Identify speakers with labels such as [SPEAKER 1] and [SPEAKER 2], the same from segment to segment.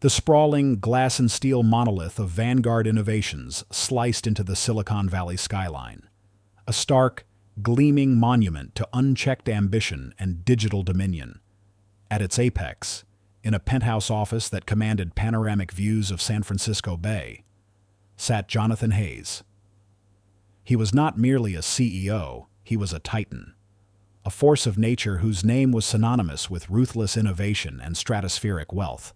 [SPEAKER 1] The sprawling glass and steel monolith of Vanguard Innovations sliced into the Silicon Valley skyline. A stark, gleaming monument to unchecked ambition and digital dominion. At its apex, in a penthouse office that commanded panoramic views of San Francisco Bay, sat Jonathan Hayes. He was not merely a CEO, he was a titan. A force of nature whose name was synonymous with ruthless innovation and stratospheric wealth.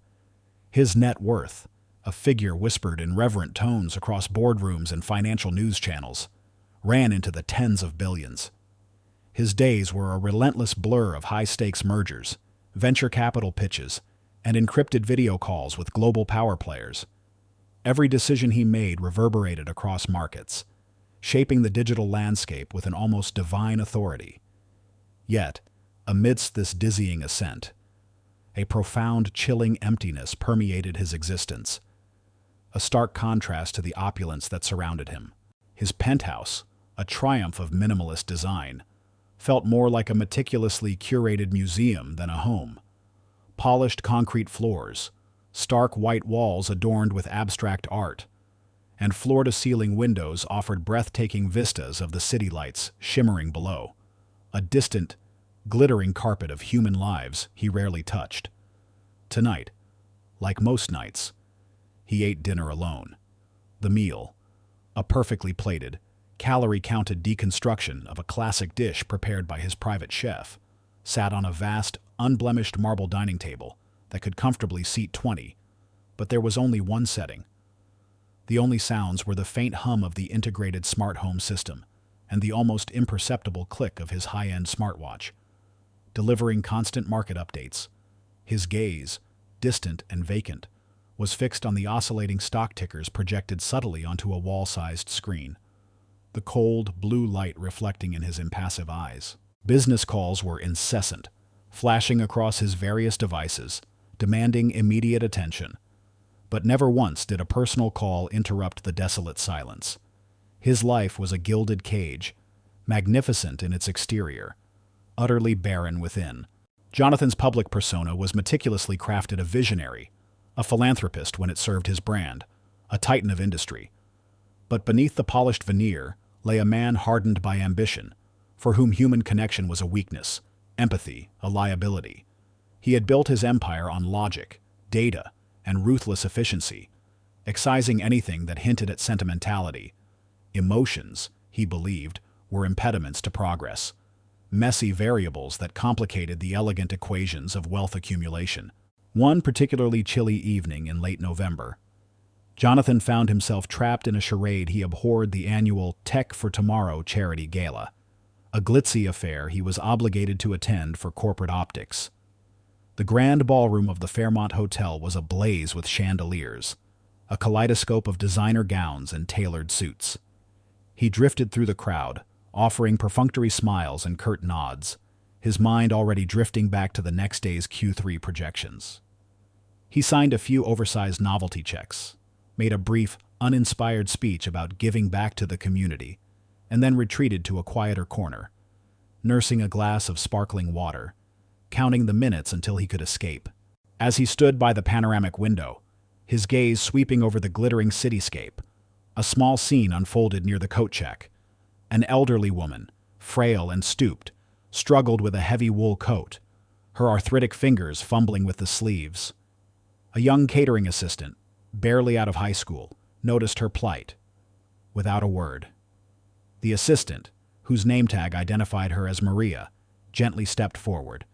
[SPEAKER 1] His net worth, a figure whispered in reverent tones across boardrooms and financial news channels, ran into the tens of billions. His days were a relentless blur of high-stakes mergers, venture capital pitches, and encrypted video calls with global power players. Every decision he made reverberated across markets, shaping the digital landscape with an almost divine authority. Yet, amidst this dizzying ascent, a profound, chilling emptiness permeated his existence, a stark contrast to the opulence that surrounded him. His penthouse, a triumph of minimalist design, felt more like a meticulously curated museum than a home. Polished concrete floors, stark white walls adorned with abstract art, and floor-to-ceiling windows offered breathtaking vistas of the city lights shimmering below, a distant, glittering carpet of human lives he rarely touched. Tonight, like most nights, he ate dinner alone. The meal, a perfectly plated, calorie-counted deconstruction of a classic dish prepared by his private chef, sat on a vast, unblemished marble dining table that could comfortably seat 20, but there was only one setting. The only sounds were the faint hum of the integrated smart home system and the almost imperceptible click of his high-end smartwatch. Delivering constant market updates, his gaze, distant and vacant, was fixed on the oscillating stock tickers projected subtly onto a wall-sized screen, the cold, blue light reflecting in his impassive eyes. Business calls were incessant, flashing across his various devices, demanding immediate attention. But never once did a personal call interrupt the desolate silence. His life was a gilded cage, magnificent in its exterior, utterly barren within. Jonathan's public persona was meticulously crafted: a visionary, a philanthropist when it served his brand, a titan of industry. But beneath the polished veneer lay a man hardened by ambition, for whom human connection was a weakness, empathy a liability. He had built his empire on logic, data, and ruthless efficiency, excising anything that hinted at sentimentality. Emotions, he believed, were impediments to progress, messy variables that complicated the elegant equations of wealth accumulation. One particularly chilly evening in late November, Jonathan found himself trapped in a charade he abhorred: the annual Tech for Tomorrow charity gala, a glitzy affair he was obligated to attend for corporate optics. The grand ballroom of the Fairmont Hotel was ablaze with chandeliers, a kaleidoscope of designer gowns and tailored suits. He drifted through the crowd, offering perfunctory smiles and curt nods, his mind already drifting back to the next day's Q3 projections. He signed a few oversized novelty checks, made a brief, uninspired speech about giving back to the community, and then retreated to a quieter corner, nursing a glass of sparkling water, counting the minutes until he could escape. As he stood by the panoramic window, his gaze sweeping over the glittering cityscape, a small scene unfolded near the coat check. An elderly woman, frail and stooped, struggled with a heavy wool coat, her arthritic fingers fumbling with the sleeves. A young catering assistant, barely out of high school, noticed her plight. Without a word, the assistant, whose name tag identified her as Maria, gently stepped forward.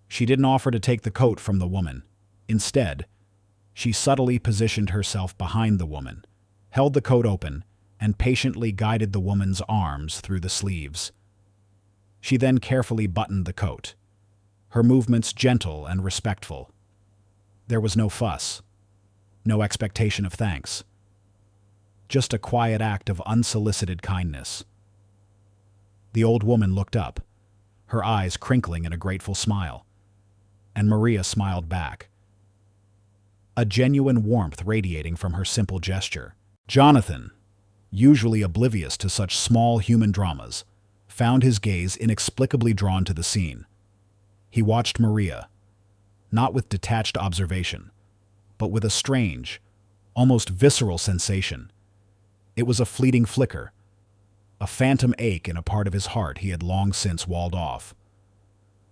[SPEAKER 1] She didn't offer to take the coat from the woman. Instead, she subtly positioned herself behind the woman, held the coat open, and patiently guided the woman's arms through the sleeves. She then carefully buttoned the coat, her movements gentle and respectful. There was no fuss, no expectation of thanks, just a quiet act of unsolicited kindness. The old woman looked up, her eyes crinkling in a grateful smile, and Maria smiled back, a genuine warmth radiating from her simple gesture. Jonathan, usually oblivious to such small human dramas, found his gaze inexplicably drawn to the scene. He watched Maria, not with detached observation, but with a strange, almost visceral sensation. It was a fleeting flicker, a phantom ache in a part of his heart he had long since walled off.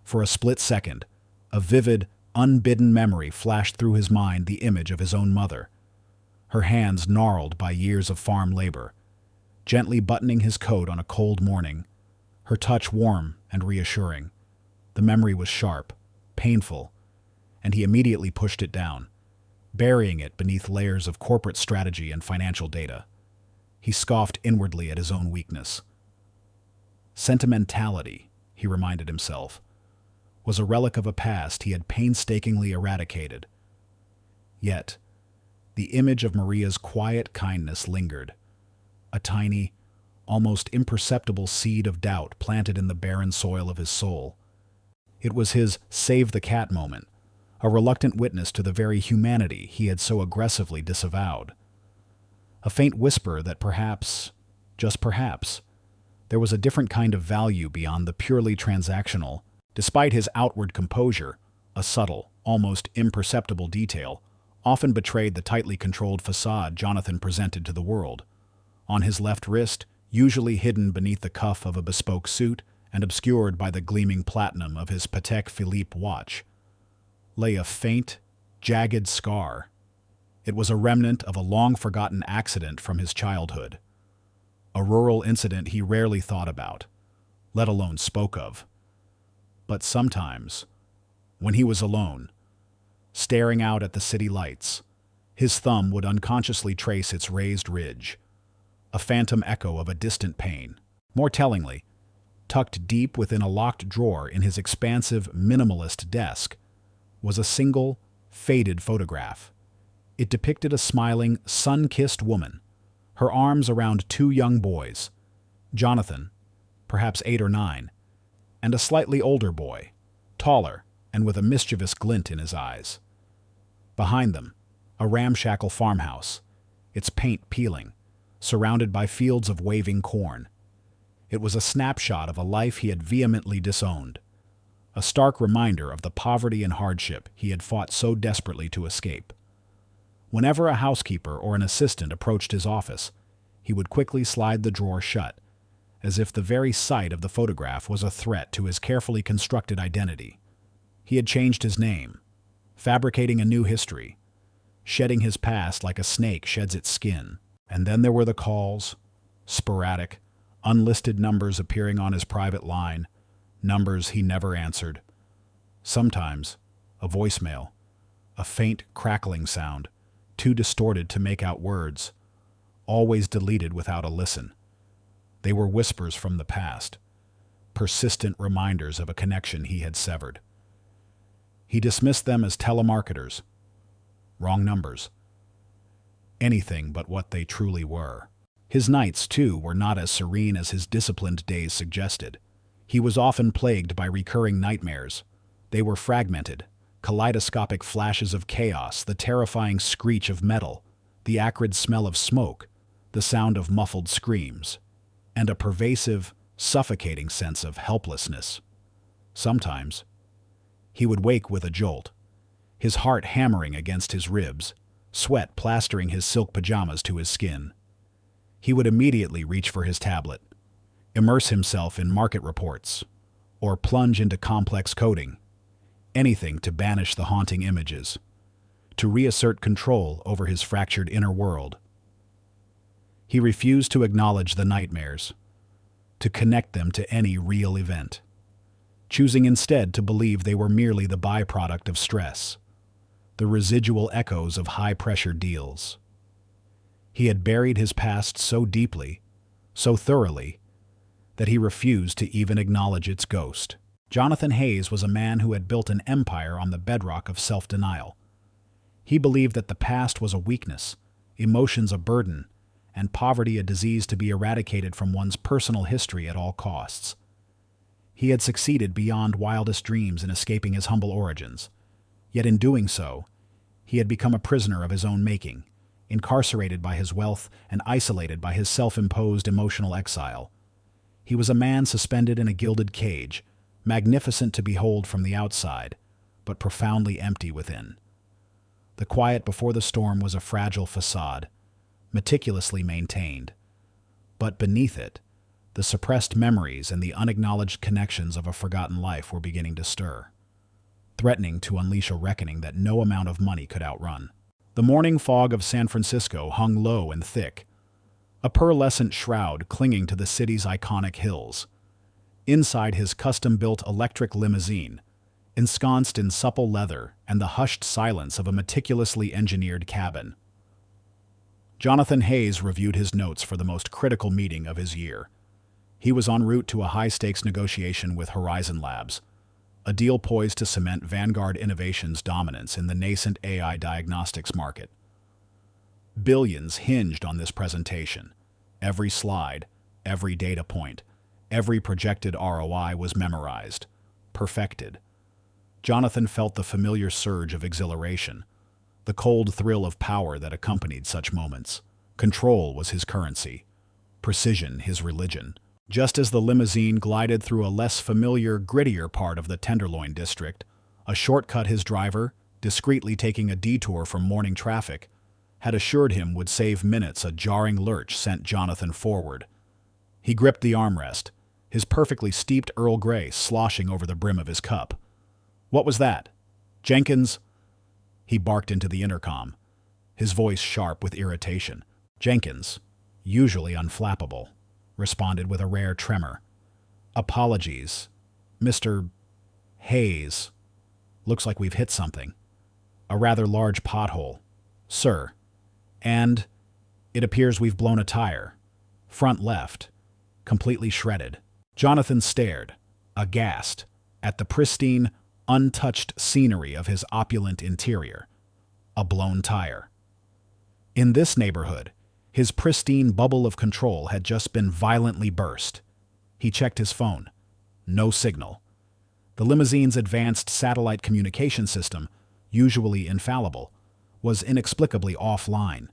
[SPEAKER 1] For a split second, a vivid, unbidden memory flashed through his mind, the image of his own mother, her hands gnarled by years of farm labor, gently buttoning his coat on a cold morning, her touch warm and reassuring. The memory was sharp, painful, and he immediately pushed it down, burying it beneath layers of corporate strategy and financial data. He scoffed inwardly at his own weakness. Sentimentality, he reminded himself, was a relic of a past he had painstakingly eradicated. Yet, the image of Maria's quiet kindness lingered, a tiny, almost imperceptible seed of doubt planted in the barren soil of his soul. It was his save the cat moment, a reluctant witness to the very humanity he had so aggressively disavowed. A faint whisper that perhaps, just perhaps, there was a different kind of value beyond the purely transactional. Despite his outward composure, a subtle, almost imperceptible detail often betrayed the tightly controlled facade Jonathan presented to the world. On his left wrist, usually hidden beneath the cuff of a bespoke suit and obscured by the gleaming platinum of his Patek Philippe watch, lay a faint, jagged scar. It was a remnant of a long-forgotten accident from his childhood, a rural incident he rarely thought about, let alone spoke of. But sometimes, when he was alone, staring out at the city lights, his thumb would unconsciously trace its raised ridge, a phantom echo of a distant pain. More tellingly, tucked deep within a locked drawer in his expansive, minimalist desk, was a single, faded photograph. It depicted a smiling, sun-kissed woman, her arms around two young boys, Jonathan, perhaps 8 or 9, and a slightly older boy, taller and with a mischievous glint in his eyes. Behind them, a ramshackle farmhouse, its paint peeling, surrounded by fields of waving corn. It was a snapshot of a life he had vehemently disowned, a stark reminder of the poverty and hardship he had fought so desperately to escape. Whenever a housekeeper or an assistant approached his office, he would quickly slide the drawer shut, as if the very sight of the photograph was a threat to his carefully constructed identity. He had changed his name, fabricating a new history, shedding his past like a snake sheds its skin. And then there were the calls, sporadic, unlisted numbers appearing on his private line, numbers he never answered. Sometimes, a voicemail, a faint crackling sound, too distorted to make out words, always deleted without a listen. They were whispers from the past, persistent reminders of a connection he had severed. He dismissed them as telemarketers, wrong numbers, anything but what they truly were. His nights, too, were not as serene as his disciplined days suggested. He was often plagued by recurring nightmares. They were fragmented, kaleidoscopic flashes of chaos, the terrifying screech of metal, the acrid smell of smoke, the sound of muffled screams, and a pervasive, suffocating sense of helplessness. Sometimes, he would wake with a jolt, his heart hammering against his ribs, sweat plastering his silk pajamas to his skin. He would immediately reach for his tablet, immerse himself in market reports, or plunge into complex coding, anything to banish the haunting images, to reassert control over his fractured inner world. He refused to acknowledge the nightmares, to connect them to any real event, choosing instead to believe they were merely the byproduct of stress, the residual echoes of high-pressure deals. He had buried his past so deeply, so thoroughly, that he refused to even acknowledge its ghost. Jonathan Hayes was a man who had built an empire on the bedrock of self-denial. He believed that the past was a weakness, emotions a burden, and poverty a disease to be eradicated from one's personal history at all costs. He had succeeded beyond wildest dreams in escaping his humble origins. Yet in doing so, he had become a prisoner of his own making, incarcerated by his wealth and isolated by his self-imposed emotional exile. He was a man suspended in a gilded cage, magnificent to behold from the outside, but profoundly empty within. The quiet before the storm was a fragile facade, meticulously maintained. But beneath it, the suppressed memories and the unacknowledged connections of a forgotten life were beginning to stir, threatening to unleash a reckoning that no amount of money could outrun. The morning fog of San Francisco hung low and thick, a pearlescent shroud clinging to the city's iconic hills. Inside his custom-built electric limousine, ensconced in supple leather and the hushed silence of a meticulously engineered cabin, Jonathan Hayes reviewed his notes for the most critical meeting of his year. He was en route to a high-stakes negotiation with Horizon Labs, a deal poised to cement Vanguard Innovations' dominance in the nascent AI diagnostics market. Billions hinged on this presentation. Every slide, every data point, every projected ROI was memorized, perfected. Jonathan felt the familiar surge of exhilaration, the cold thrill of power that accompanied such moments. Control was his currency, precision his religion. Just as the limousine glided through a less familiar, grittier part of the Tenderloin district, a shortcut his driver, discreetly taking a detour from morning traffic, had assured him would save minutes. A jarring lurch sent Jonathan forward. He gripped the armrest, his perfectly steeped Earl Grey sloshing over the brim of his cup. "What was that? Jenkins?" He barked into the intercom, his voice sharp with irritation. Jenkins, usually unflappable, responded with a rare tremor. "Apologies, Mr. Hayes. Looks like we've hit something. A rather large pothole, sir. And it appears we've blown a tire. Front left, completely shredded." Jonathan stared, aghast, at the pristine, untouched scenery of his opulent interior. A blown tire. In this neighborhood, his pristine bubble of control had just been violently burst. He checked his phone. No signal. The limousine's advanced satellite communication system, usually infallible, was inexplicably offline.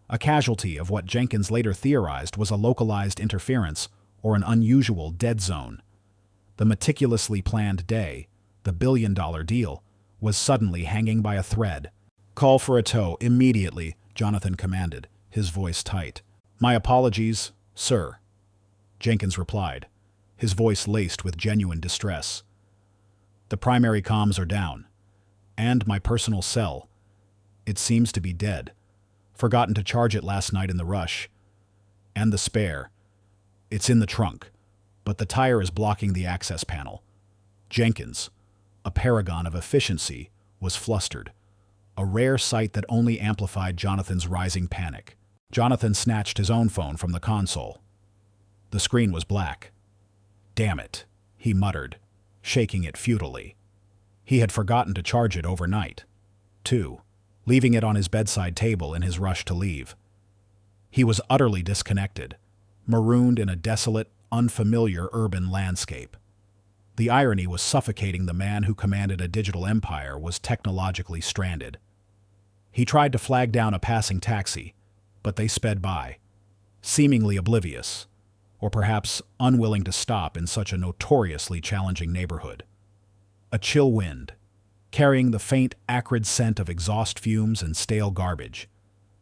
[SPEAKER 1] A casualty of what Jenkins later theorized was a localized interference or an unusual dead zone. The meticulously planned day, the billion-dollar deal, was suddenly hanging by a thread. "Call for a tow immediately," Jonathan commanded, his voice tight. "My apologies, sir," Jenkins replied, his voice laced with genuine distress. "The primary comms are down, and my personal cell. It seems to be dead. Forgotten to charge it last night in the rush. And the spare. It's in the trunk, but the tire is blocking the access panel." Jenkins, a paragon of efficiency, was flustered, a rare sight that only amplified Jonathan's rising panic. Jonathan snatched his own phone from the console. The screen was black. "Damn it," he muttered, shaking it futilely. He had forgotten to charge it overnight, too, leaving it on his bedside table in his rush to leave. He was utterly disconnected, marooned in a desolate, unfamiliar urban landscape. The irony was suffocating. The man who commanded a digital empire was technologically stranded. He tried to flag down a passing taxi, but they sped by, seemingly oblivious, or perhaps unwilling to stop in such a notoriously challenging neighborhood. A chill wind, carrying the faint, acrid scent of exhaust fumes and stale garbage,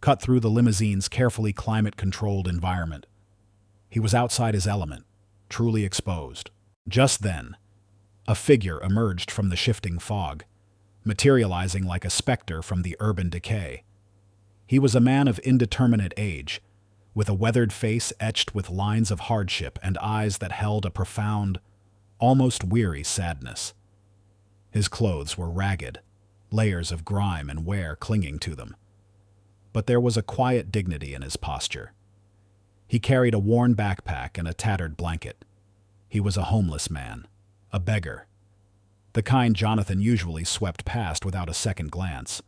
[SPEAKER 1] cut through the limousine's carefully climate-controlled environment. He was outside his element, truly exposed. Just then, a figure emerged from the shifting fog, materializing like a specter from the urban decay. He was a man of indeterminate age, with a weathered face etched with lines of hardship and eyes that held a profound, almost weary sadness. His clothes were ragged, layers of grime and wear clinging to them. But there was a quiet dignity in his posture. He carried a worn backpack and a tattered blanket. He was a homeless man, a beggar. The kind Jonathan usually swept past without a second glance.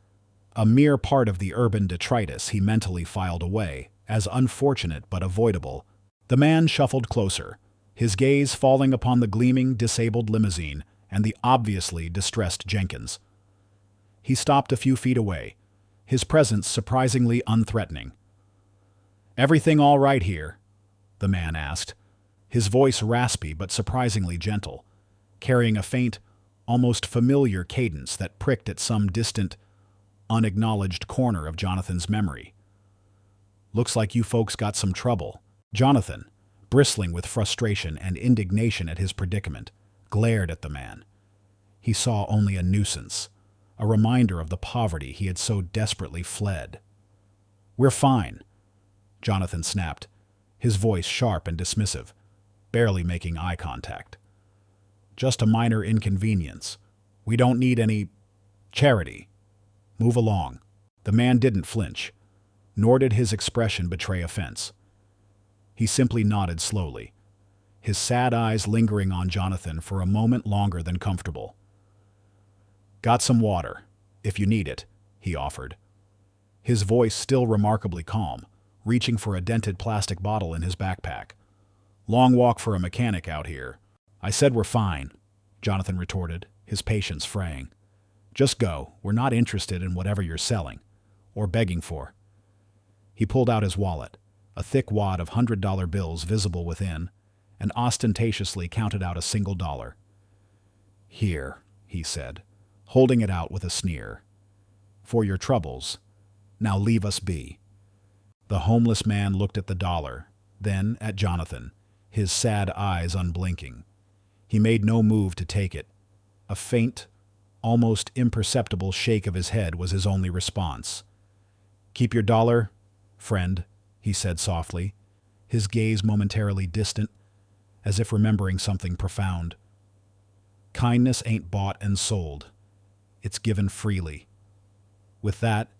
[SPEAKER 1] A mere part of the urban detritus he mentally filed away, as unfortunate but avoidable. The man shuffled closer, his gaze falling upon the gleaming, disabled limousine and the obviously distressed Jenkins. He stopped a few feet away, his presence surprisingly unthreatening. "Everything all right here?" the man asked, his voice raspy but surprisingly gentle, carrying a faint, almost familiar cadence that pricked at some distant, unacknowledged corner of Jonathan's memory. "Looks like you folks got some trouble." Jonathan, bristling with frustration and indignation at his predicament, glared at the man. He saw only a nuisance, a reminder of the poverty he had so desperately fled. "We're fine," Jonathan snapped, his voice sharp and dismissive, barely making eye contact. "Just a minor inconvenience. We don't need any charity. Move along." The man didn't flinch, nor did his expression betray offense. He simply nodded slowly, his sad eyes lingering on Jonathan for a moment longer than comfortable. "Got some water, if you need it," he offered, his voice still remarkably calm, reaching for a dented plastic bottle in his backpack. "Long walk for a mechanic out here." "I said we're fine," Jonathan retorted, his patience fraying. "Just go. We're not interested in whatever you're selling, or begging for." He pulled out his wallet, a thick wad of $100 bills visible within, and ostentatiously counted out a single dollar. "Here," he said, holding it out with a sneer. "For your troubles. Now leave us be." The homeless man looked at the dollar, then at Jonathan, his sad eyes unblinking. He made no move to take it. A faint, almost imperceptible shake of his head was his only response. "Keep your dollar, friend," he said softly, his gaze momentarily distant, as if remembering something profound. "Kindness ain't bought and sold. It's given freely." With that,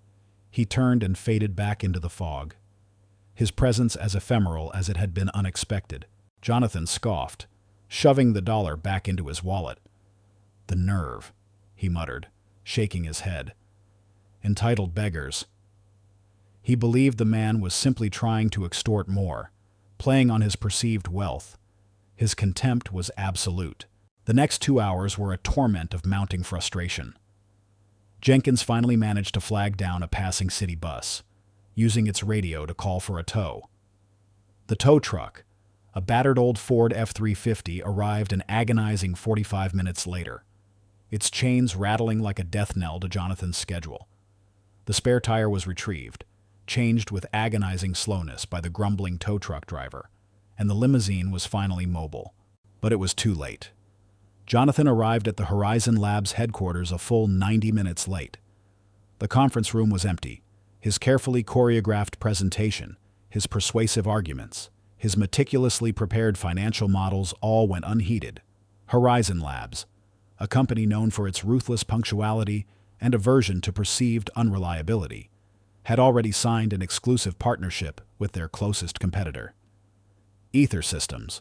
[SPEAKER 1] he turned and faded back into the fog, his presence as ephemeral as it had been unexpected. Jonathan scoffed, shoving the dollar back into his wallet. "The nerve," he muttered, shaking his head. "Entitled beggars." He believed the man was simply trying to extort more, playing on his perceived wealth. His contempt was absolute. The next 2 hours were a torment of mounting frustration. Jenkins finally managed to flag down a passing city bus, using its radio to call for a tow. The tow truck, a battered old Ford F-350, arrived an agonizing 45 minutes later, its chains rattling like a death knell to Jonathan's schedule. The spare tire was retrieved, changed with agonizing slowness by the grumbling tow truck driver, and the limousine was finally mobile. But it was too late. Jonathan arrived at the Horizon Labs headquarters a full 90 minutes late. The conference room was empty. His carefully choreographed presentation, his persuasive arguments, his meticulously prepared financial models all went unheeded. Horizon Labs, a company known for its ruthless punctuality and aversion to perceived unreliability, had already signed an exclusive partnership with their closest competitor. Ether Systems,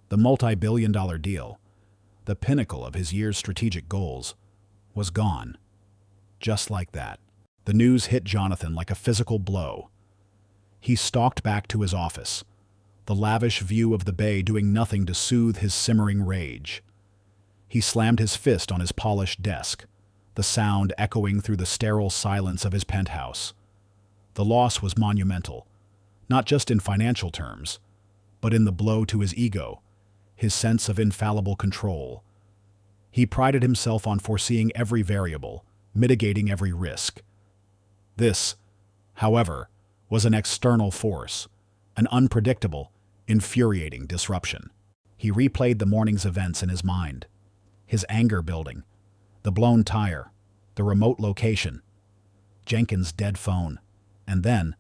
[SPEAKER 1] the multi-billion-dollar deal, the pinnacle of his year's strategic goals, was gone. Just like that. The news hit Jonathan like a physical blow. He stalked back to his office, the lavish view of the bay doing nothing to soothe his simmering rage. He slammed his fist on his polished desk, the sound echoing through the sterile silence of his penthouse. The loss was monumental, not just in financial terms, but in the blow to his ego, his sense of infallible control. He prided himself on foreseeing every variable, mitigating every risk. This, however, was an external force, an unpredictable, infuriating disruption. He replayed the morning's events in his mind, his anger building, the blown tire, the remote location, Jenkins' dead phone, and then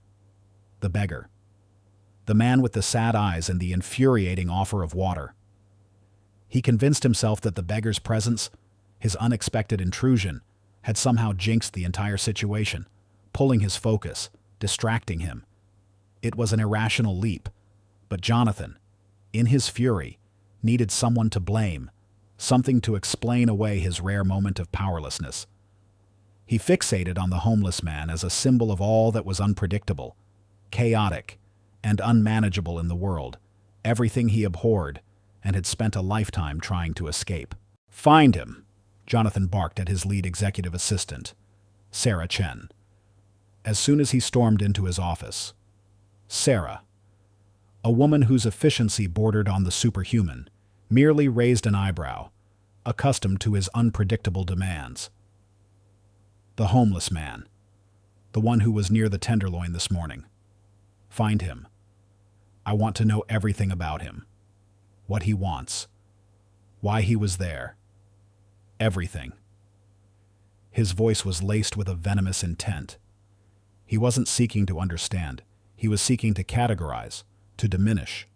[SPEAKER 1] the beggar. The man with the sad eyes and the infuriating offer of water. He convinced himself that the beggar's presence, his unexpected intrusion, had somehow jinxed the entire situation, pulling his focus, distracting him. It was an irrational leap, but Jonathan, in his fury, needed someone to blame, something to explain away his rare moment of powerlessness. He fixated on the homeless man as a symbol of all that was unpredictable, chaotic, and unmanageable in the world, everything he abhorred and had spent a lifetime trying to escape. "Find him," Jonathan barked at his lead executive assistant, Sarah Chen, as soon as he stormed into his office. Sarah, a woman whose efficiency bordered on the superhuman, merely raised an eyebrow, accustomed to his unpredictable demands. The homeless man, The one who was near the Tenderloin this morning. Find him. I want to know everything about him. What he wants. Why he was there. Everything. His voice was laced with a venomous intent. He wasn't seeking to understand. He was seeking to categorize, to diminish,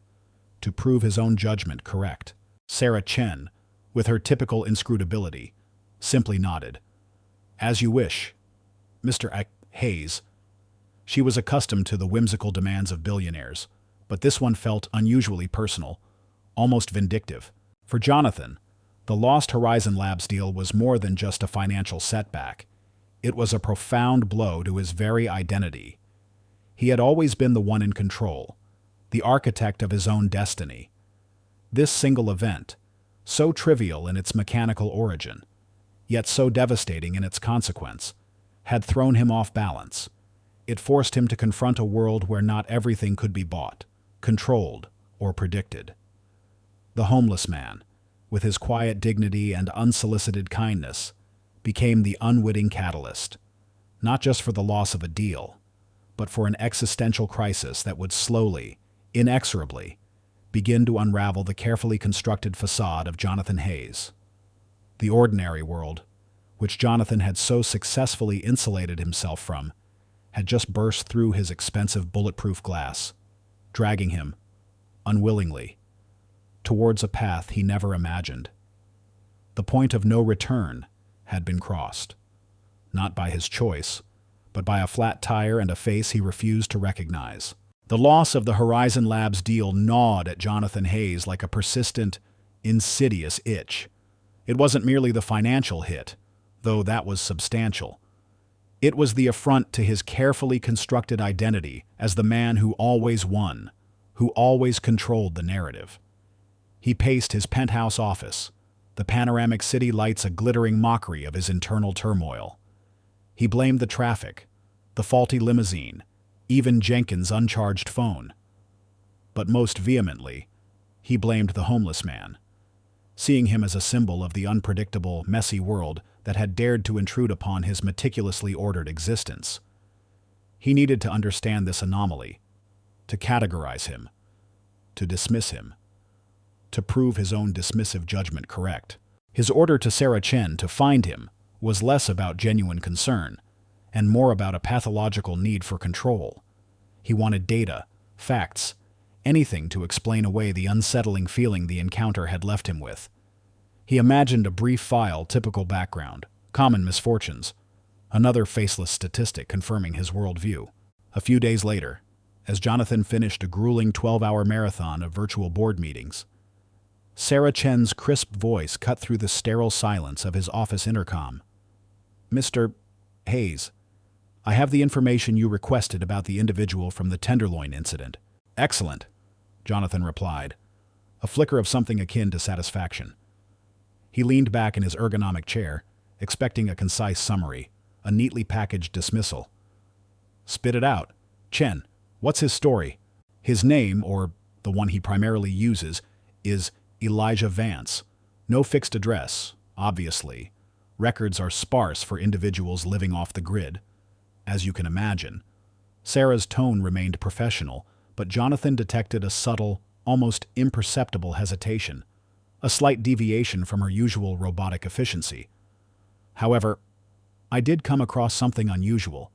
[SPEAKER 1] to prove his own judgment correct. Sarah Chen, with her typical inscrutability, simply nodded. As you wish, Mr. Hayes. She was accustomed to the whimsical demands of billionaires, but this one felt unusually personal, almost vindictive. For Jonathan, the Lost Horizon Labs deal was more than just a financial setback. It was a profound blow to his very identity. He had always been the one in control, the architect of his own destiny. This single event, so trivial in its mechanical origin, yet so devastating in its consequence, had thrown him off balance. It forced him to confront a world where not everything could be bought, controlled, or predicted. The homeless man, with his quiet dignity and unsolicited kindness, became the unwitting catalyst, not just for the loss of a deal, but for an existential crisis that would slowly, inexorably, begin to unravel the carefully constructed facade of Jonathan Hayes. The ordinary world, which Jonathan had so successfully insulated himself from, had just burst through his expensive bulletproof glass, dragging him, unwillingly, towards a path he never imagined. The point of no return had been crossed, not by his choice, but by a flat tire and a face he refused to recognize. The loss of the Horizon Labs deal gnawed at Jonathan Hayes like a persistent, insidious itch. It wasn't merely the financial hit, though that was substantial. It was the affront to his carefully constructed identity as the man who always won, who always controlled the narrative. He paced his penthouse office, the panoramic city lights a glittering mockery of his internal turmoil. He blamed the traffic, the faulty limousine, even Jenkins' uncharged phone. But most vehemently, he blamed the homeless man, seeing him as a symbol of the unpredictable, messy world that had dared to intrude upon his meticulously ordered existence. He needed to understand this anomaly, to categorize him, to dismiss him, to prove his own dismissive judgment correct. His order to Sarah Chen to find him was less about genuine concern, and more about a pathological need for control. He wanted data, facts, anything to explain away the unsettling feeling the encounter had left him with. He imagined a brief file, typical background, common misfortunes, another faceless statistic confirming his worldview. A few days later, as Jonathan finished a grueling 12-hour marathon of virtual board meetings, Sarah Chen's crisp voice cut through the sterile silence of his office intercom. "Mr. Hayes, I have the information you requested about the individual from the Tenderloin incident." "Excellent," Jonathan replied, a flicker of something akin to satisfaction. He leaned back in his ergonomic chair, expecting a concise summary, a neatly packaged dismissal. "Spit it out. Chen, what's his story?" "His name, or the one he primarily uses, is Elijah Vance. No fixed address, obviously. Records are sparse for individuals living off the grid. As you can imagine." Sarah's tone remained professional, but Jonathan detected a subtle, almost imperceptible hesitation, a slight deviation from her usual robotic efficiency. "However, I did come across something unusual.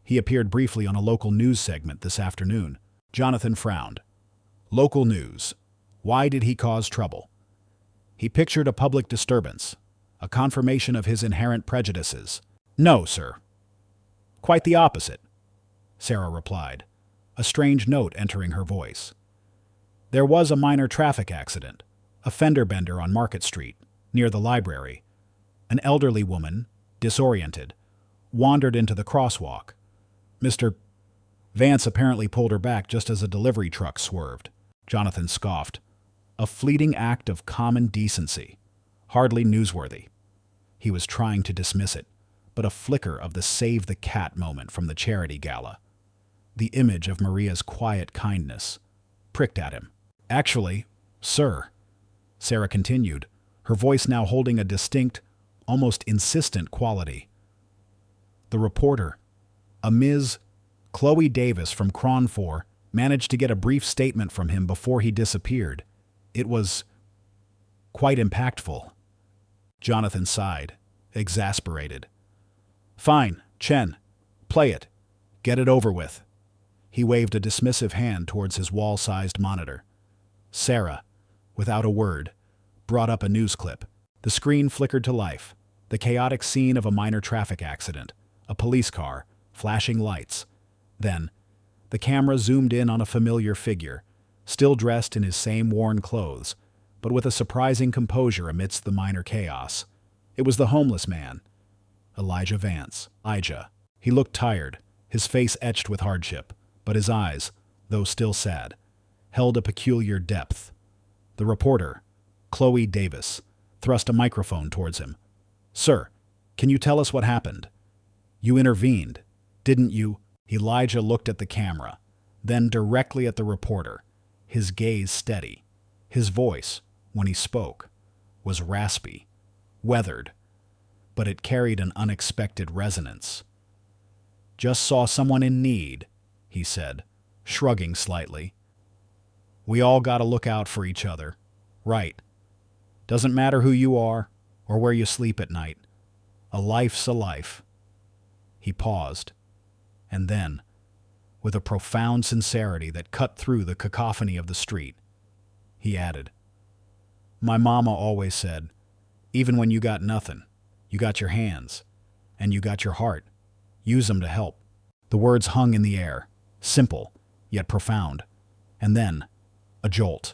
[SPEAKER 1] He appeared briefly on a local news segment this afternoon." Jonathan frowned. Local news. Why did he cause trouble? He pictured a public disturbance, a confirmation of his inherent prejudices. "No, sir." "Quite the opposite," Sarah replied, a strange note entering her voice. "There was a minor traffic accident, a fender bender on Market Street, near the library. An elderly woman, disoriented, wandered into the crosswalk. Mr. Vance apparently pulled her back just as a delivery truck swerved." Jonathan scoffed. A fleeting act of common decency, hardly newsworthy. He was trying to dismiss it, but a flicker of the save the cat moment from the charity gala, the image of Maria's quiet kindness, pricked at him. "Actually, sir," Sarah continued, her voice now holding a distinct, almost insistent quality. "The reporter, A Ms. Chloe Davis from Cronfor managed to get a brief statement from him before he disappeared. It was quite impactful. Jonathan sighed, exasperated. Fine, Chen. Play it. Get it over with. He waved a dismissive hand towards his wall-sized monitor. Sarah, without a word, brought up a news clip. The screen flickered to life. The chaotic scene of a minor traffic accident. A police car, flashing lights. Then, the camera zoomed in on a familiar figure, still dressed in his same worn clothes, but with a surprising composure amidst the minor chaos. It was the homeless man, Elijah Vance. Elijah. He looked tired, his face etched with hardship, but his eyes, though still sad, held a peculiar depth. The reporter, Chloe Davis, thrust a microphone towards him. Sir, can you tell us what happened? You intervened, didn't you? Elijah looked at the camera, then directly at the reporter, his gaze steady. His voice, when he spoke, was raspy, weathered, but it carried an unexpected resonance. Just saw someone in need, he said, shrugging slightly. We all gotta look out for each other, right? Doesn't matter who you are or where you sleep at night. A life's a life. He paused, and then, with a profound sincerity that cut through the cacophony of the street, he added, My mama always said, even when you got nothing, you got your hands, and you got your heart. Use 'em to help. The words hung in the air, simple, yet profound. And then, a jolt.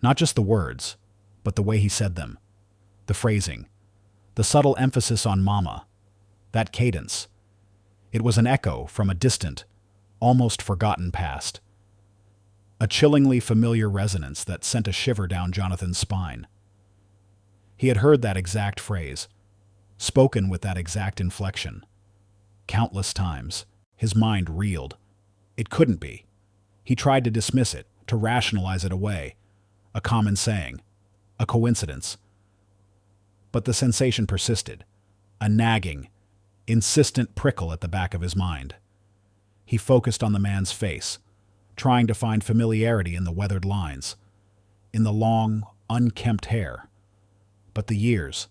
[SPEAKER 1] Not just the words, but the way he said them. The phrasing. The subtle emphasis on mama. That cadence. It was an echo from a distant, almost forgotten past. A chillingly familiar resonance that sent a shiver down Jonathan's spine. He had heard that exact phrase, spoken with that exact inflection. Countless times, his mind reeled. It couldn't be. He tried to dismiss it, to rationalize it away. A common saying, a coincidence. But the sensation persisted, a nagging, insistent prickle at the back of his mind. He focused on the man's face, trying to find familiarity in the weathered lines, in the long, unkempt hair. But the years,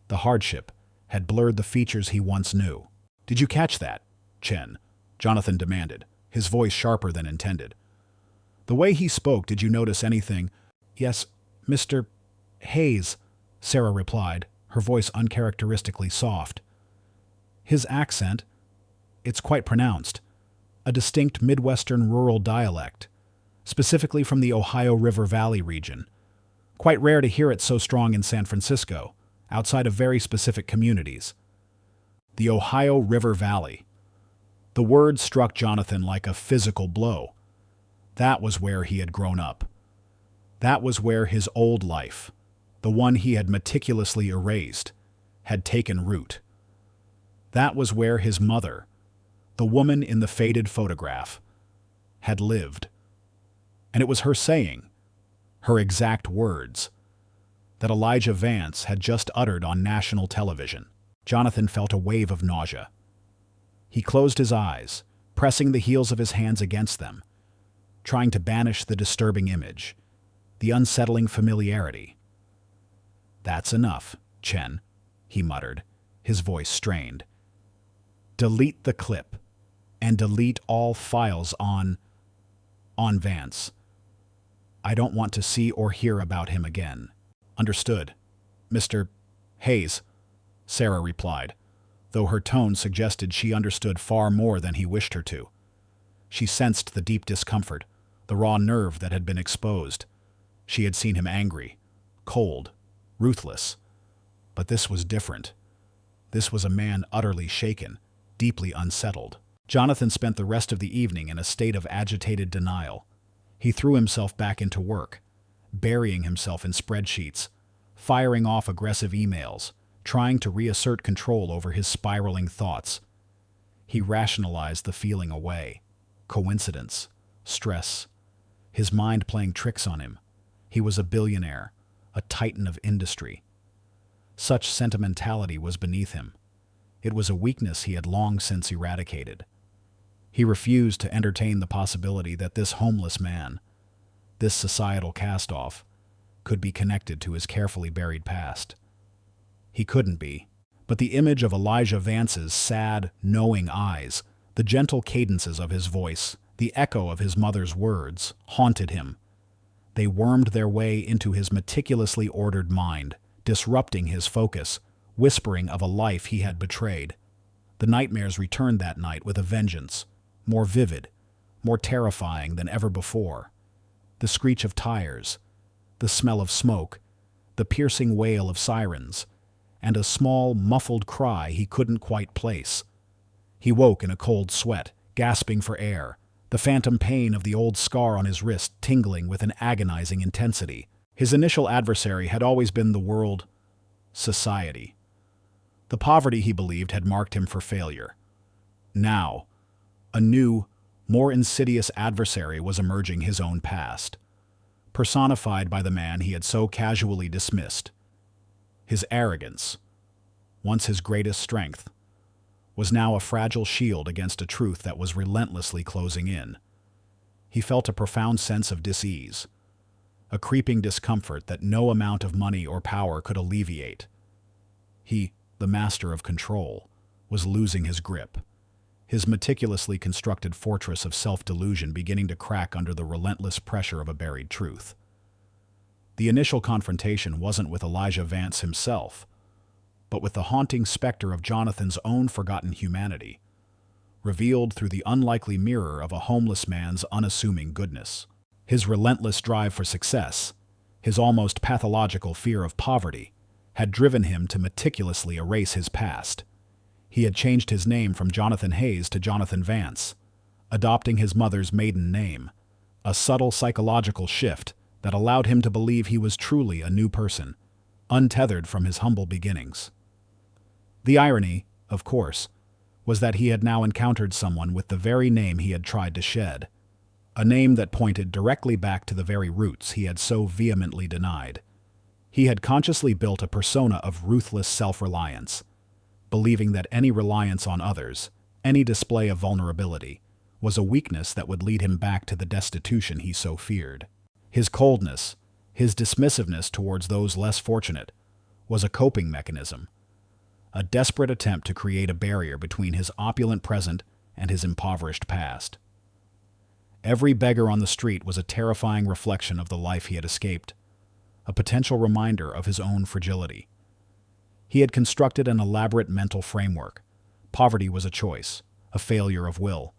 [SPEAKER 1] the hardship, had blurred the features he once knew. Did you catch that, Chen? Jonathan demanded, his voice sharper than intended. The way he spoke, did you notice anything? Yes, Mr. Hayes, Sarah replied, her voice uncharacteristically soft. His accent, it's quite pronounced, a distinct Midwestern rural dialect, specifically from the Ohio River Valley region. Quite rare to hear it so strong in San Francisco, outside of very specific communities. The Ohio River Valley. The word struck Jonathan like a physical blow. That was where he had grown up. That was where his old life, the one he had meticulously erased, had taken root. That was where his mother, the woman in the faded photograph, had lived. And it was her saying, her exact words, that Elijah Vance had just uttered on national television. Jonathan felt a wave of nausea. He closed his eyes, pressing the heels of his hands against them, trying to banish the disturbing image, the unsettling familiarity. That's enough, Chen, he muttered, his voice strained. Delete the clip, and delete all files on Vance. I don't want to see or hear about him again. Understood, Mr. Hayes, Sarah replied, though her tone suggested she understood far more than he wished her to. She sensed the deep discomfort, the raw nerve that had been exposed. She had seen him angry, cold, ruthless. But this was different. This was a man utterly shaken, deeply unsettled. Jonathan spent the rest of the evening in a state of agitated denial. He threw himself back into work, burying himself in spreadsheets, firing off aggressive emails, trying to reassert control over his spiraling thoughts. He rationalized the feeling away. Coincidence, stress, his mind playing tricks on him. He was a billionaire, a titan of industry. Such sentimentality was beneath him. It was a weakness he had long since eradicated. He refused to entertain the possibility that this homeless man, this societal cast-off, could be connected to his carefully buried past. He couldn't be. But the image of Elijah Vance's sad, knowing eyes, the gentle cadences of his voice, the echo of his mother's words, haunted him. They wormed their way into his meticulously ordered mind, disrupting his focus, whispering of a life he had betrayed. The nightmares returned that night with a vengeance, more vivid, more terrifying than ever before. The screech of tires, the smell of smoke, the piercing wail of sirens, and a small, muffled cry he couldn't quite place. He woke in a cold sweat, gasping for air, the phantom pain of the old scar on his wrist tingling with an agonizing intensity. His initial adversary had always been the world, society. The poverty, he believed, had marked him for failure. Now, a new, more insidious adversary was emerging: his own past, personified by the man he had so casually dismissed. His arrogance, once his greatest strength, was now a fragile shield against a truth that was relentlessly closing in. He felt a profound sense of dis-ease, a creeping discomfort that no amount of money or power could alleviate. He, the master of control, was losing his grip, his meticulously constructed fortress of self-delusion beginning to crack under the relentless pressure of a buried truth. The initial confrontation wasn't with Elijah Vance himself, but with the haunting specter of Jonathan's own forgotten humanity, revealed through the unlikely mirror of a homeless man's unassuming goodness. His relentless drive for success, his almost pathological fear of poverty, had driven him to meticulously erase his past. He had changed his name from Jonathan Hayes to Jonathan Vance, adopting his mother's maiden name, a subtle psychological shift that allowed him to believe he was truly a new person, untethered from his humble beginnings. The irony, of course, was that he had now encountered someone with the very name he had tried to shed, a name that pointed directly back to the very roots he had so vehemently denied. He had consciously built a persona of ruthless self-reliance, believing that any reliance on others, any display of vulnerability, was a weakness that would lead him back to the destitution he so feared. His coldness, his dismissiveness towards those less fortunate, was a coping mechanism, a desperate attempt to create a barrier between his opulent present and his impoverished past. Every beggar on the street was a terrifying reflection of the life he had escaped, a potential reminder of his own fragility. He had constructed an elaborate mental framework. Poverty was a choice, a failure of will.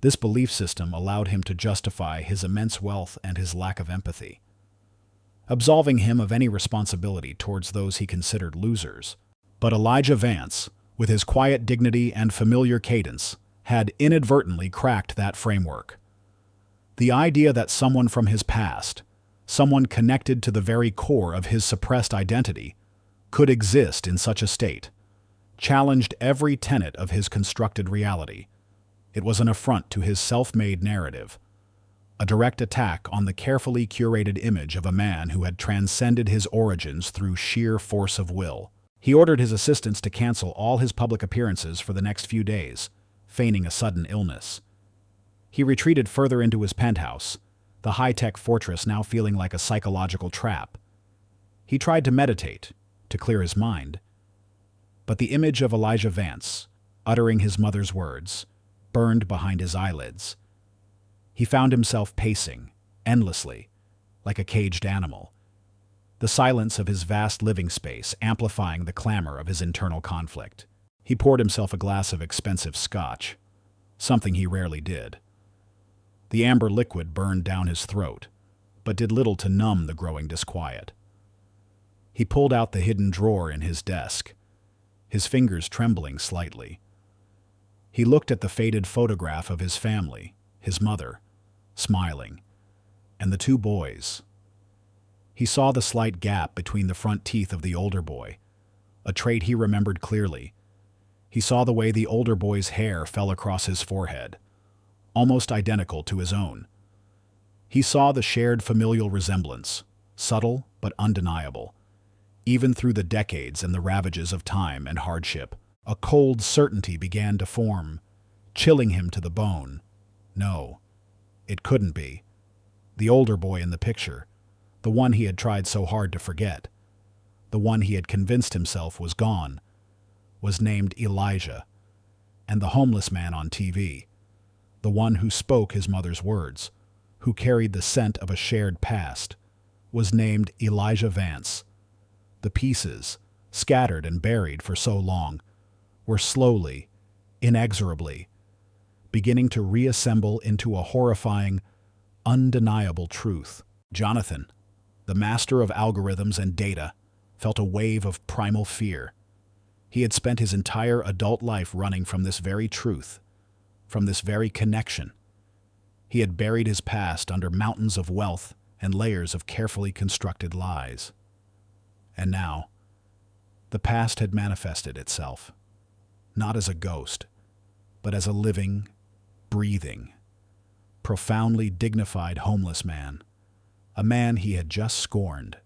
[SPEAKER 1] This belief system allowed him to justify his immense wealth and his lack of empathy, absolving him of any responsibility towards those he considered losers. But Elijah Vance, with his quiet dignity and familiar cadence, had inadvertently cracked that framework. The idea that someone from his past, someone connected to the very core of his suppressed identity, could exist in such a state, challenged every tenet of his constructed reality. It was an affront to his self-made narrative, a direct attack on the carefully curated image of a man who had transcended his origins through sheer force of will. He ordered his assistants to cancel all his public appearances for the next few days, feigning a sudden illness. He retreated further into his penthouse, the high-tech fortress now feeling like a psychological trap. He tried to meditate, to clear his mind, but the image of Elijah Vance, uttering his mother's words, burned behind his eyelids. He found himself pacing, endlessly, like a caged animal, the silence of his vast living space amplifying the clamor of his internal conflict. He poured himself a glass of expensive scotch, something he rarely did. The amber liquid burned down his throat, but did little to numb the growing disquiet. He pulled out the hidden drawer in his desk, his fingers trembling slightly. He looked at the faded photograph of his family, his mother, smiling, and the two boys. He saw the slight gap between the front teeth of the older boy, a trait he remembered clearly. He saw the way the older boy's hair fell across his forehead, almost identical to his own. He saw the shared familial resemblance, subtle but undeniable, even through the decades and the ravages of time and hardship. A cold certainty began to form, chilling him to the bone. No, it couldn't be. The older boy in the picture, the one he had tried so hard to forget, the one he had convinced himself was gone, was named Elijah. And the homeless man on TV, the one who spoke his mother's words, who carried the scent of a shared past, was named Elijah Vance. The pieces, scattered and buried for so long, were slowly, inexorably, beginning to reassemble into a horrifying, undeniable truth. Jonathan, the master of algorithms and data, felt a wave of primal fear. He had spent his entire adult life running from this very truth, from this very connection. He had buried his past under mountains of wealth and layers of carefully constructed lies. And now, the past had manifested itself, not as a ghost, but as a living, breathing, profoundly dignified homeless man, a man he had just scorned.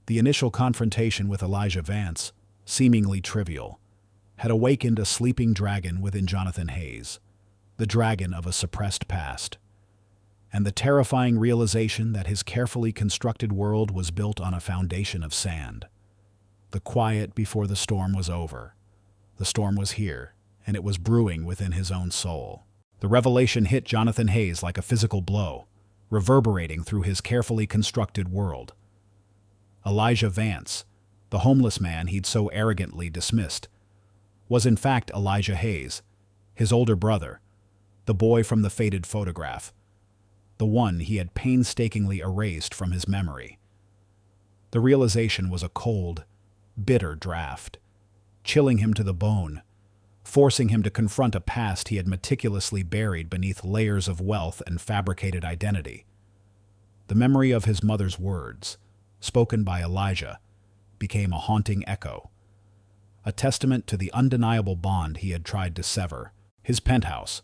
[SPEAKER 1] The initial confrontation with Elijah Vance, seemingly trivial, had awakened a sleeping dragon within Jonathan Hayes, the dragon of a suppressed past, and the terrifying realization that his carefully constructed world was built on a foundation of sand. The quiet before the storm was over. The storm was here, and it was brewing within his own soul. The revelation hit Jonathan Hayes like a physical blow, reverberating through his carefully constructed world. Elijah Vance, the homeless man he'd so arrogantly dismissed, was in fact Elijah Hayes, his older brother, the boy from the faded photograph, the one he had painstakingly erased from his memory. The realization was a cold, bitter draft, chilling him to the bone, forcing him to confront a past he had meticulously buried beneath layers of wealth and fabricated identity. The memory of his mother's words, spoken by Elijah, became a haunting echo, a testament to the undeniable bond he had tried to sever. His penthouse,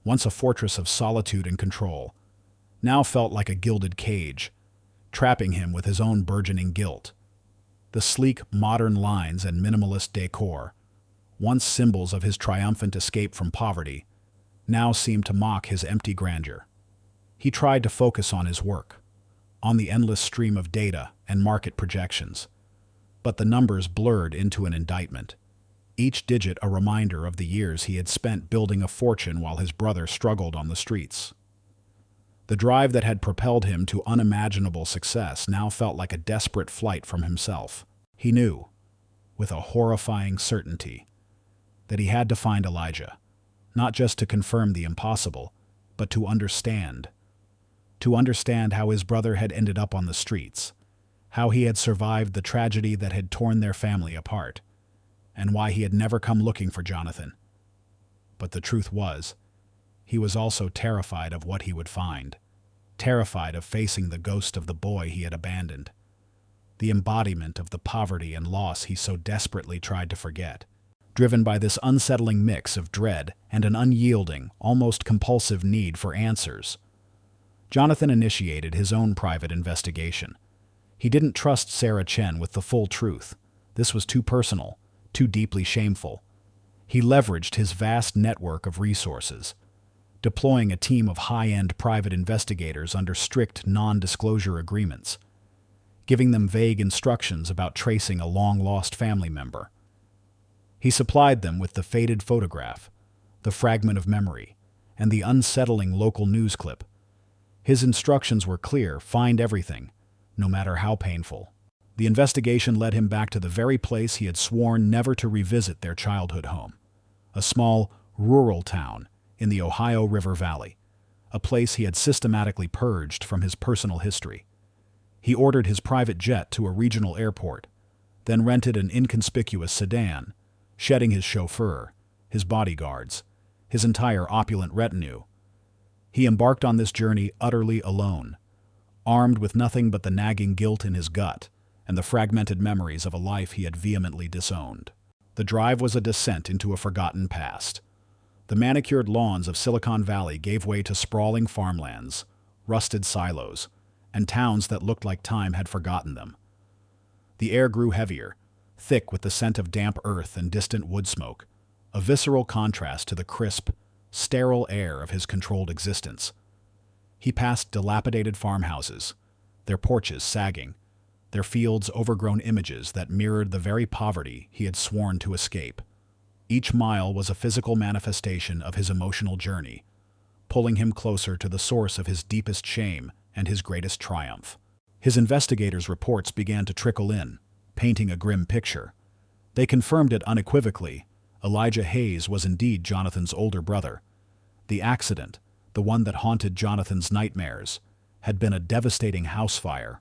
[SPEAKER 1] once a fortress of solitude and control, now felt like a gilded cage, trapping him with his own burgeoning guilt. The sleek, modern lines and minimalist decor, once symbols of his triumphant escape from poverty, now seemed to mock his empty grandeur. He tried to focus on his work, on the endless stream of data and market projections, but the numbers blurred into an indictment, each digit a reminder of the years he had spent building a fortune while his brother struggled on the streets. The drive that had propelled him to unimaginable success now felt like a desperate flight from himself. He knew, with a horrifying certainty, that he had to find Elijah, not just to confirm the impossible, but to understand how his brother had ended up on the streets, how he had survived the tragedy that had torn their family apart, and why he had never come looking for Jonathan. But the truth was, he was also terrified of what he would find, terrified of facing the ghost of the boy he had abandoned, the embodiment of the poverty and loss he so desperately tried to forget. Driven by this unsettling mix of dread and an unyielding, almost compulsive need for answers, Jonathan initiated his own private investigation. He didn't trust Sarah Chen with the full truth. This was too personal, too deeply shameful. He leveraged his vast network of resources, deploying a team of high-end private investigators under strict non-disclosure agreements, giving them vague instructions about tracing a long-lost family member. He supplied them with the faded photograph, the fragment of memory, and the unsettling local news clip. His instructions were clear: find everything, no matter how painful. The investigation led him back to the very place he had sworn never to revisit, their childhood home, a small, rural town in the Ohio River Valley, a place he had systematically purged from his personal history. He ordered his private jet to a regional airport, then rented an inconspicuous sedan, shedding his chauffeur, his bodyguards, his entire opulent retinue. He embarked on this journey utterly alone, armed with nothing but the nagging guilt in his gut and the fragmented memories of a life he had vehemently disowned. The drive was a descent into a forgotten past. The manicured lawns of Silicon Valley gave way to sprawling farmlands, rusted silos, and towns that looked like time had forgotten them. The air grew heavier, thick with the scent of damp earth and distant wood smoke, a visceral contrast to the crisp, sterile air of his controlled existence. He passed dilapidated farmhouses, their porches sagging, their fields overgrown images that mirrored the very poverty he had sworn to escape. Each mile was a physical manifestation of his emotional journey, pulling him closer to the source of his deepest shame and his greatest triumph. His investigators' reports began to trickle in, painting a grim picture. They confirmed it unequivocally. Elijah Hayes was indeed Jonathan's older brother. The accident, the one that haunted Jonathan's nightmares, had been a devastating house fire,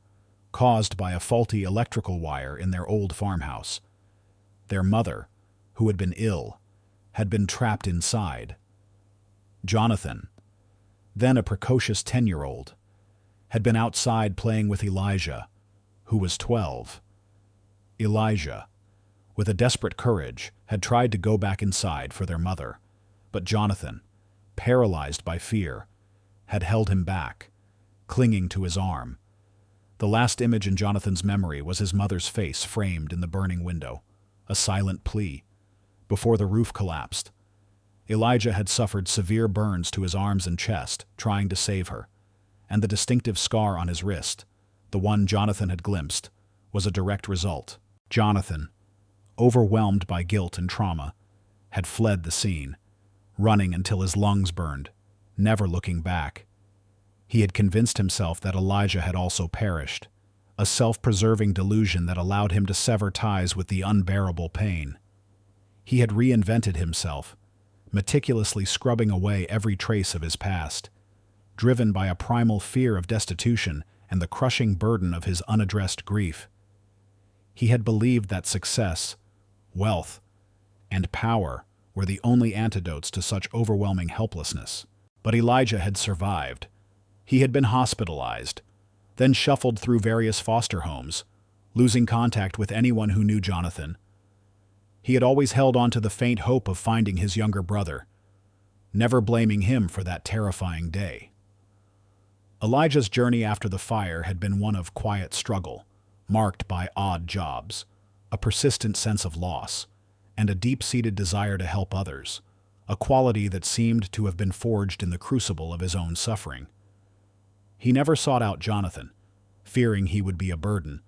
[SPEAKER 1] caused by a faulty electrical wire in their old farmhouse. Their mother, who had been ill, had been trapped inside. Jonathan, then a precocious 10-year-old, had been outside playing with Elijah, who was 12. Elijah, with a desperate courage, had tried to go back inside for their mother, but Jonathan, paralyzed by fear, had held him back, clinging to his arm. The last image in Jonathan's memory was his mother's face framed in the burning window, a silent plea. Before the roof collapsed, Elijah had suffered severe burns to his arms and chest, trying to save her, and the distinctive scar on his wrist, the one Jonathan had glimpsed, was a direct result. Jonathan, overwhelmed by guilt and trauma, had fled the scene, running until his lungs burned, never looking back. He had convinced himself that Elijah had also perished, a self-preserving delusion that allowed him to sever ties with the unbearable pain. He had reinvented himself, meticulously scrubbing away every trace of his past, driven by a primal fear of destitution and the crushing burden of his unaddressed grief. He had believed that success, wealth, and power were the only antidotes to such overwhelming helplessness. But Elijah had survived. He had been hospitalized, then shuffled through various foster homes, losing contact with anyone who knew Jonathan. He had always held on to the faint hope of finding his younger brother, never blaming him for that terrifying day. Elijah's journey after the fire had been one of quiet struggle, marked by odd jobs, a persistent sense of loss, and a deep-seated desire to help others, a quality that seemed to have been forged in the crucible of his own suffering. He never sought out Jonathan, fearing he would be a burden,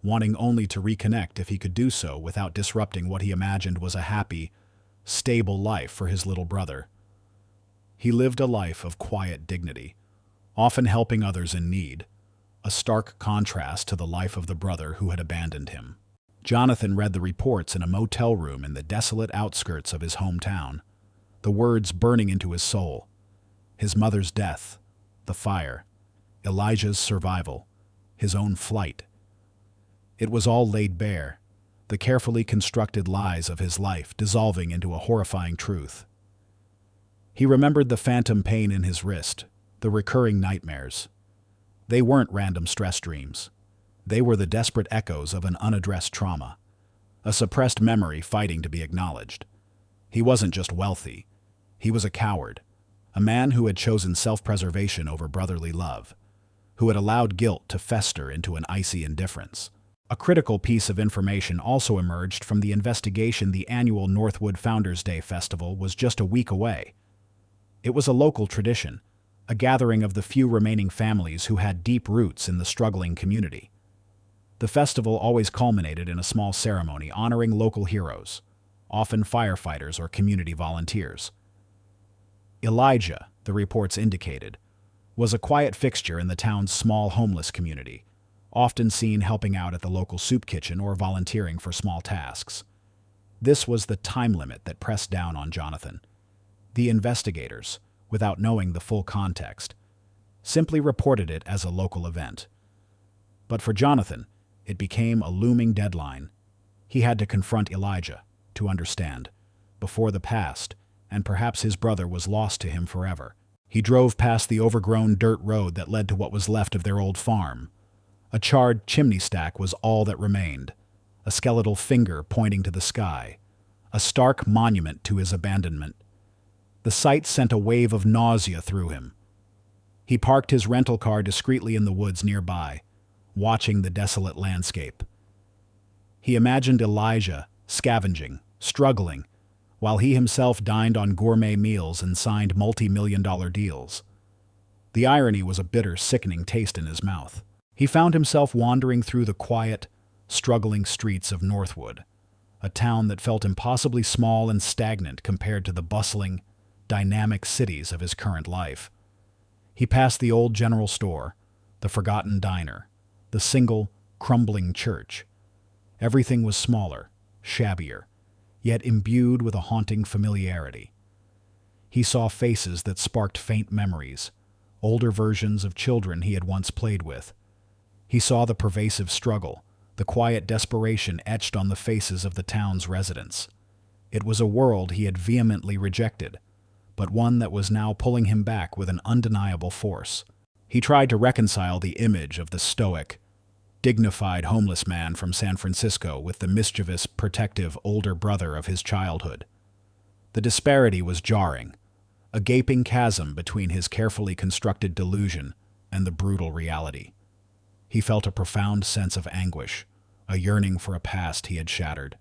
[SPEAKER 1] wanting only to reconnect if he could do so without disrupting what he imagined was a happy, stable life for his little brother. He lived a life of quiet dignity, often helping others in need, a stark contrast to the life of the brother who had abandoned him. Jonathan read the reports in a motel room in the desolate outskirts of his hometown, the words burning into his soul. His mother's death, the fire, Elijah's survival, his own flight. It was all laid bare, the carefully constructed lies of his life dissolving into a horrifying truth. He remembered the phantom pain in his wrist, the recurring nightmares. They weren't random stress dreams. They were the desperate echoes of an unaddressed trauma, a suppressed memory fighting to be acknowledged. He wasn't just wealthy. He was a coward, a man who had chosen self-preservation over brotherly love, who had allowed guilt to fester into an icy indifference. A critical piece of information also emerged from the investigation. The annual Northwood Founders Day Festival was just a week away. It was a local tradition, a gathering of the few remaining families who had deep roots in the struggling community. The festival always culminated in a small ceremony honoring local heroes, often firefighters or community volunteers. Elijah, the reports indicated, was a quiet fixture in the town's small homeless community, often seen helping out at the local soup kitchen or volunteering for small tasks. This was the time limit that pressed down on Jonathan. The investigators, without knowing the full context, simply reported it as a local event. But for Jonathan, it became a looming deadline. He had to confront Elijah, to understand, before the past, and perhaps his brother was lost to him forever. He drove past the overgrown dirt road that led to what was left of their old farm. A charred chimney stack was all that remained, a skeletal finger pointing to the sky, a stark monument to his abandonment. The sight sent a wave of nausea through him. He parked his rental car discreetly in the woods nearby, watching the desolate landscape. He imagined Elijah scavenging, struggling, while he himself dined on gourmet meals and signed multi-million-dollar deals. The irony was a bitter, sickening taste in his mouth. He found himself wandering through the quiet, struggling streets of Northwood, a town that felt impossibly small and stagnant compared to the bustling, dynamic cities of his current life. He passed the old general store, the forgotten diner, the single, crumbling church. Everything was smaller, shabbier, yet imbued with a haunting familiarity. He saw faces that sparked faint memories, older versions of children he had once played with. He saw the pervasive struggle, the quiet desperation etched on the faces of the town's residents. It was a world he had vehemently rejected, but one that was now pulling him back with an undeniable force. He tried to reconcile the image of the stoic, dignified homeless man from San Francisco with the mischievous, protective older brother of his childhood. The disparity was jarring, a gaping chasm between his carefully constructed delusion and the brutal reality. He felt a profound sense of anguish, a yearning for a past he had shattered,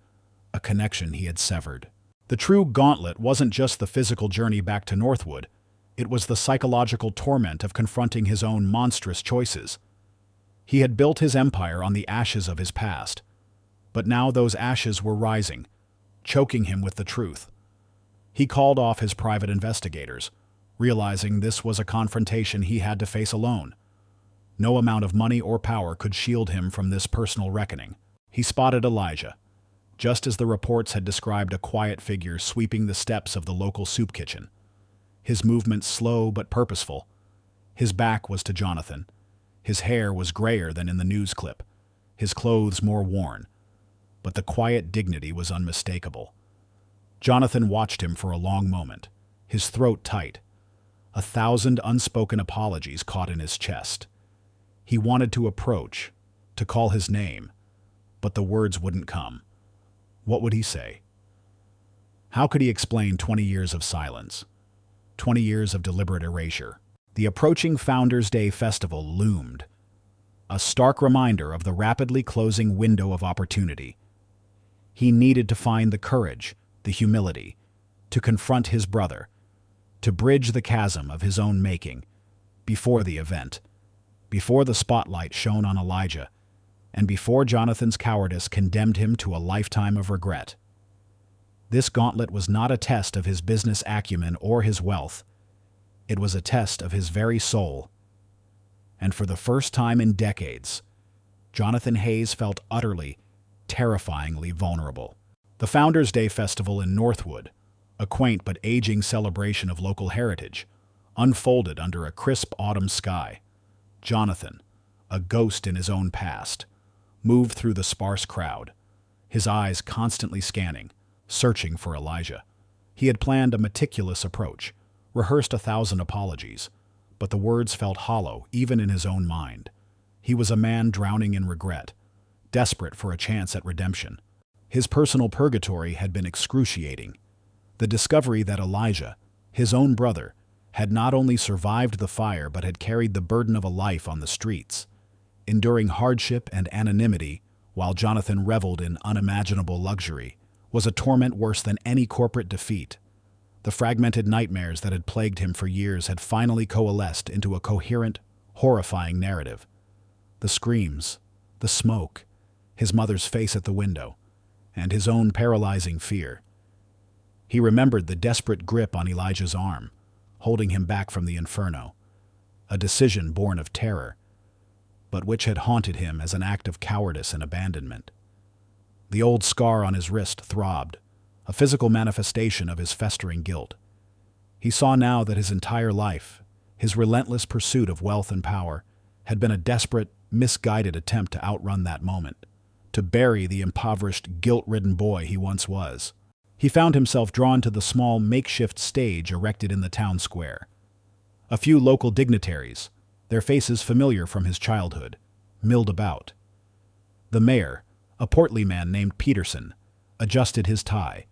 [SPEAKER 1] a connection he had severed. The true gauntlet wasn't just the physical journey back to Northwood, it was the psychological torment of confronting his own monstrous choices. He had built his empire on the ashes of his past, but now those ashes were rising, choking him with the truth. He called off his private investigators, realizing this was a confrontation he had to face alone. No amount of money or power could shield him from this personal reckoning. He spotted Elijah, just as the reports had described, a quiet figure sweeping the steps of the local soup kitchen. His movements slow but purposeful. His back was to Jonathan. His hair was grayer than in the news clip, his clothes more worn, but the quiet dignity was unmistakable. Jonathan watched him for a long moment, his throat tight, 1,000 unspoken apologies caught in his chest. He wanted to approach, to call his name, but the words wouldn't come. What would he say? How could he explain 20 years of silence, 20 years of deliberate erasure? The approaching Founders' Day festival loomed, a stark reminder of the rapidly closing window of opportunity. He needed to find the courage, the humility, to confront his brother, to bridge the chasm of his own making, before the event, before the spotlight shone on Elijah, and before Jonathan's cowardice condemned him to a lifetime of regret. This gauntlet was not a test of his business acumen or his wealth. It was a test of his very soul. And for the first time in decades, Jonathan Hayes felt utterly, terrifyingly vulnerable. The Founders' Day Festival in Northwood, a quaint but aging celebration of local heritage, unfolded under a crisp autumn sky. Jonathan, a ghost in his own past, moved through the sparse crowd, his eyes constantly scanning, searching for Elijah. He had planned a meticulous approach, rehearsed 1,000 apologies, but the words felt hollow even in his own mind. He was a man drowning in regret, desperate for a chance at redemption. His personal purgatory had been excruciating. The discovery that Elijah, his own brother, had not only survived the fire but had carried the burden of a life on the streets, enduring hardship and anonymity while Jonathan reveled in unimaginable luxury, was a torment worse than any corporate defeat. The fragmented nightmares that had plagued him for years had finally coalesced into a coherent, horrifying narrative. The screams, the smoke, his mother's face at the window, and his own paralyzing fear. He remembered the desperate grip on Elijah's arm, holding him back from the inferno, a decision born of terror, but which had haunted him as an act of cowardice and abandonment. The old scar on his wrist throbbed, a physical manifestation of his festering guilt. He saw now that his entire life, his relentless pursuit of wealth and power, had been a desperate, misguided attempt to outrun that moment, to bury the impoverished, guilt-ridden boy he once was. He found himself drawn to the small, makeshift stage erected in the town square. A few local dignitaries, their faces familiar from his childhood, milled about. The mayor, a portly man named Peterson, adjusted his tie,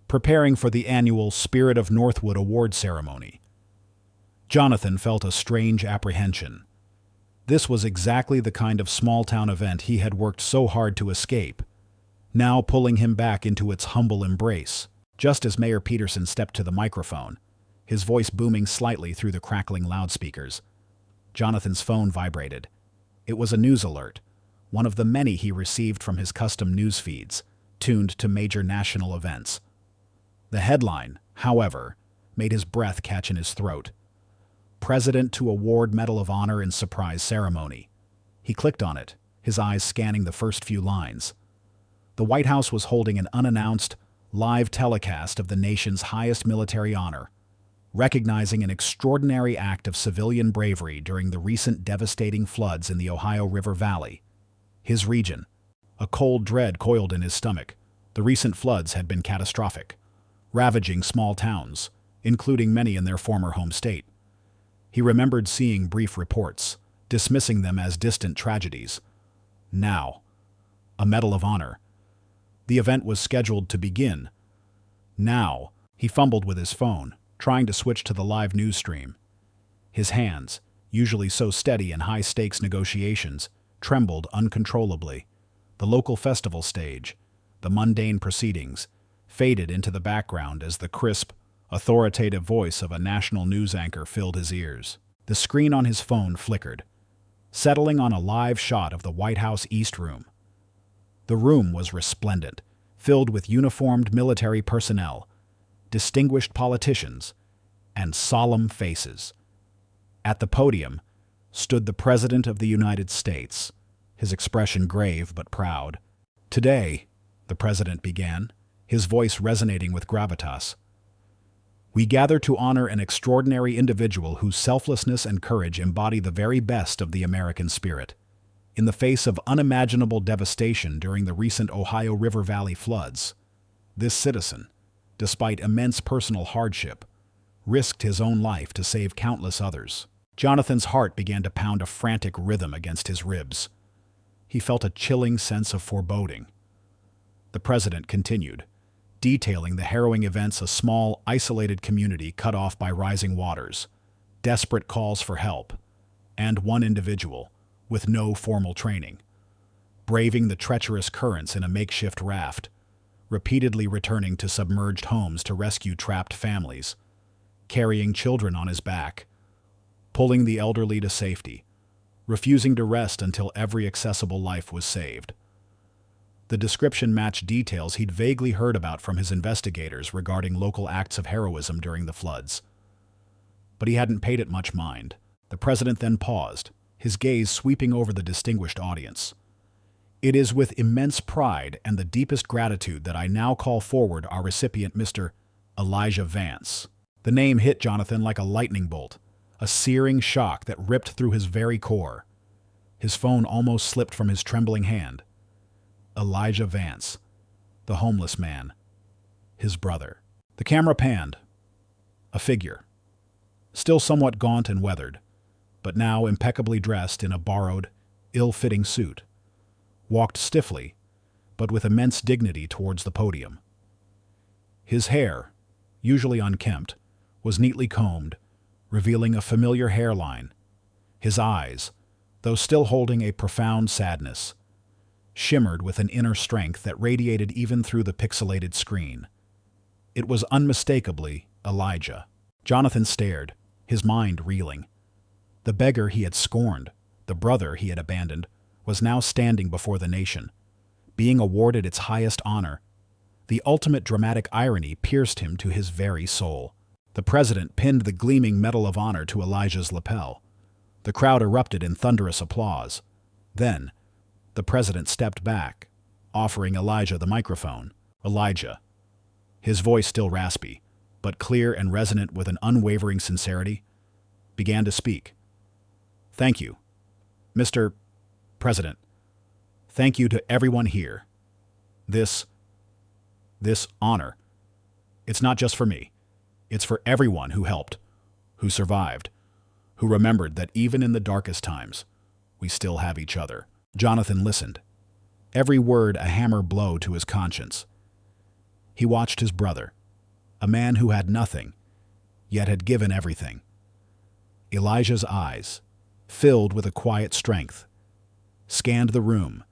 [SPEAKER 1] preparing for the annual Spirit of Northwood award ceremony. Jonathan felt a strange apprehension. This was exactly the kind of small-town event he had worked so hard to escape, now pulling him back into its humble embrace. Just as Mayor Peterson stepped to the microphone, his voice booming slightly through the crackling loudspeakers, Jonathan's phone vibrated. It was a news alert, one of the many he received from his custom news feeds, tuned to major national events. The headline, however, made his breath catch in his throat. President to award Medal of Honor in surprise ceremony. He clicked on it, his eyes scanning the first few lines. The White House was holding an unannounced, live telecast of the nation's highest military honor, recognizing an extraordinary act of civilian bravery during the recent devastating floods in the Ohio River Valley, his region. A cold dread coiled in his stomach. The recent floods had been catastrophic, ravaging small towns, including many in their former home state. He remembered seeing brief reports, dismissing them as distant tragedies. Now, a Medal of Honor. The event was scheduled to begin. Now, he fumbled with his phone, trying to switch to the live news stream. His hands, usually so steady in high-stakes negotiations, trembled uncontrollably. The local festival stage, the mundane proceedings, faded into the background as the crisp, authoritative voice of a national news anchor filled his ears. The screen on his phone flickered, settling on a live shot of the White House East Room. The room was resplendent, filled with uniformed military personnel, distinguished politicians, and solemn faces. At the podium stood the President of the United States, his expression grave but proud. "Today," the President began, his voice resonating with gravitas, "we gather to honor an extraordinary individual whose selflessness and courage embody the very best of the American spirit. In the face of unimaginable devastation during the recent Ohio River Valley floods, this citizen, despite immense personal hardship, risked his own life to save countless others." Jonathan's heart began to pound a frantic rhythm against his ribs. He felt a chilling sense of foreboding. The President continued, detailing the harrowing events: a small, isolated community cut off by rising waters, desperate calls for help, and one individual, with no formal training, braving the treacherous currents in a makeshift raft, repeatedly returning to submerged homes to rescue trapped families, carrying children on his back, pulling the elderly to safety, refusing to rest until every accessible life was saved. The description matched details he'd vaguely heard about from his investigators regarding local acts of heroism during the floods. But he hadn't paid it much mind. The President then paused, his gaze sweeping over the distinguished audience. "It is with immense pride and the deepest gratitude that I now call forward our recipient, Mr. Elijah Vance." The name hit Jonathan like a lightning bolt, a searing shock that ripped through his very core. His phone almost slipped from his trembling hand. Elijah Vance, the homeless man, his brother. The camera panned. A figure, still somewhat gaunt and weathered, but now impeccably dressed in a borrowed, ill-fitting suit, walked stiffly, but with immense dignity towards the podium. His hair, usually unkempt, was neatly combed, revealing a familiar hairline. His eyes, though still holding a profound sadness, shimmered with an inner strength that radiated even through the pixelated screen. It was unmistakably Elijah. Jonathan stared, his mind reeling. The beggar he had scorned, the brother he had abandoned, was now standing before the nation, being awarded its highest honor. The ultimate dramatic irony pierced him to his very soul. The President pinned the gleaming Medal of Honor to Elijah's lapel. The crowd erupted in thunderous applause. Then, the President stepped back, offering Elijah the microphone. Elijah, his voice still raspy, but clear and resonant with an unwavering sincerity, began to speak. "Thank you, Mr. President. Thank you to everyone here. This honor, it's not just for me. It's for everyone who helped, who survived, who remembered that even in the darkest times, we still have each other." Jonathan listened, every word a hammer blow to his conscience. He watched his brother, a man who had nothing, yet had given everything. Elijah's eyes, filled with a quiet strength, scanned the room,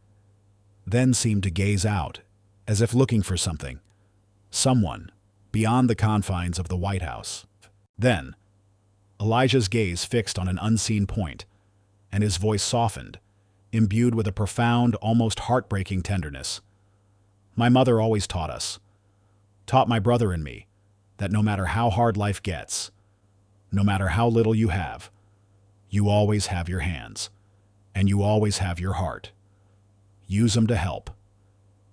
[SPEAKER 1] then seemed to gaze out as if looking for something, someone, beyond the confines of the White House. Then, Elijah's gaze fixed on an unseen point, and his voice softened, imbued with a profound, almost heartbreaking tenderness. My mother always taught my brother and me, that no matter how hard life gets, no matter how little you have always have your hands, and you always have your heart. Use 'em to help.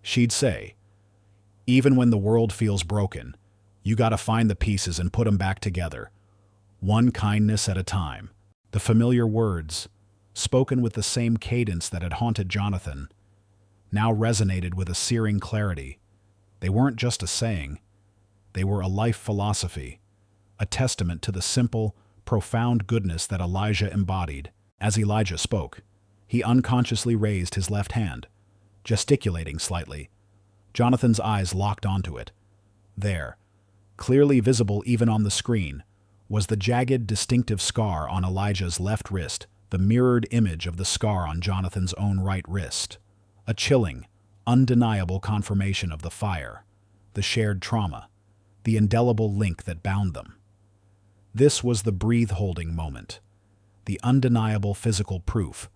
[SPEAKER 1] She'd say, even when the world feels broken, you gotta find the pieces and put 'em back together, one kindness at a time. The familiar words, spoken with the same cadence that had haunted Jonathan, now resonated with a searing clarity. They weren't just a saying, they were a life philosophy, a testament to the simple, profound goodness that Elijah embodied. As Elijah spoke, he unconsciously raised his left hand, gesticulating slightly. Jonathan's eyes locked onto it. There, clearly visible even on the screen, was the jagged, distinctive scar on Elijah's left wrist, the mirrored image of the scar on Jonathan's own right wrist. A chilling, undeniable confirmation of the fire, the shared trauma, the indelible link that bound them. This was the breath-holding moment, the undeniable physical proof,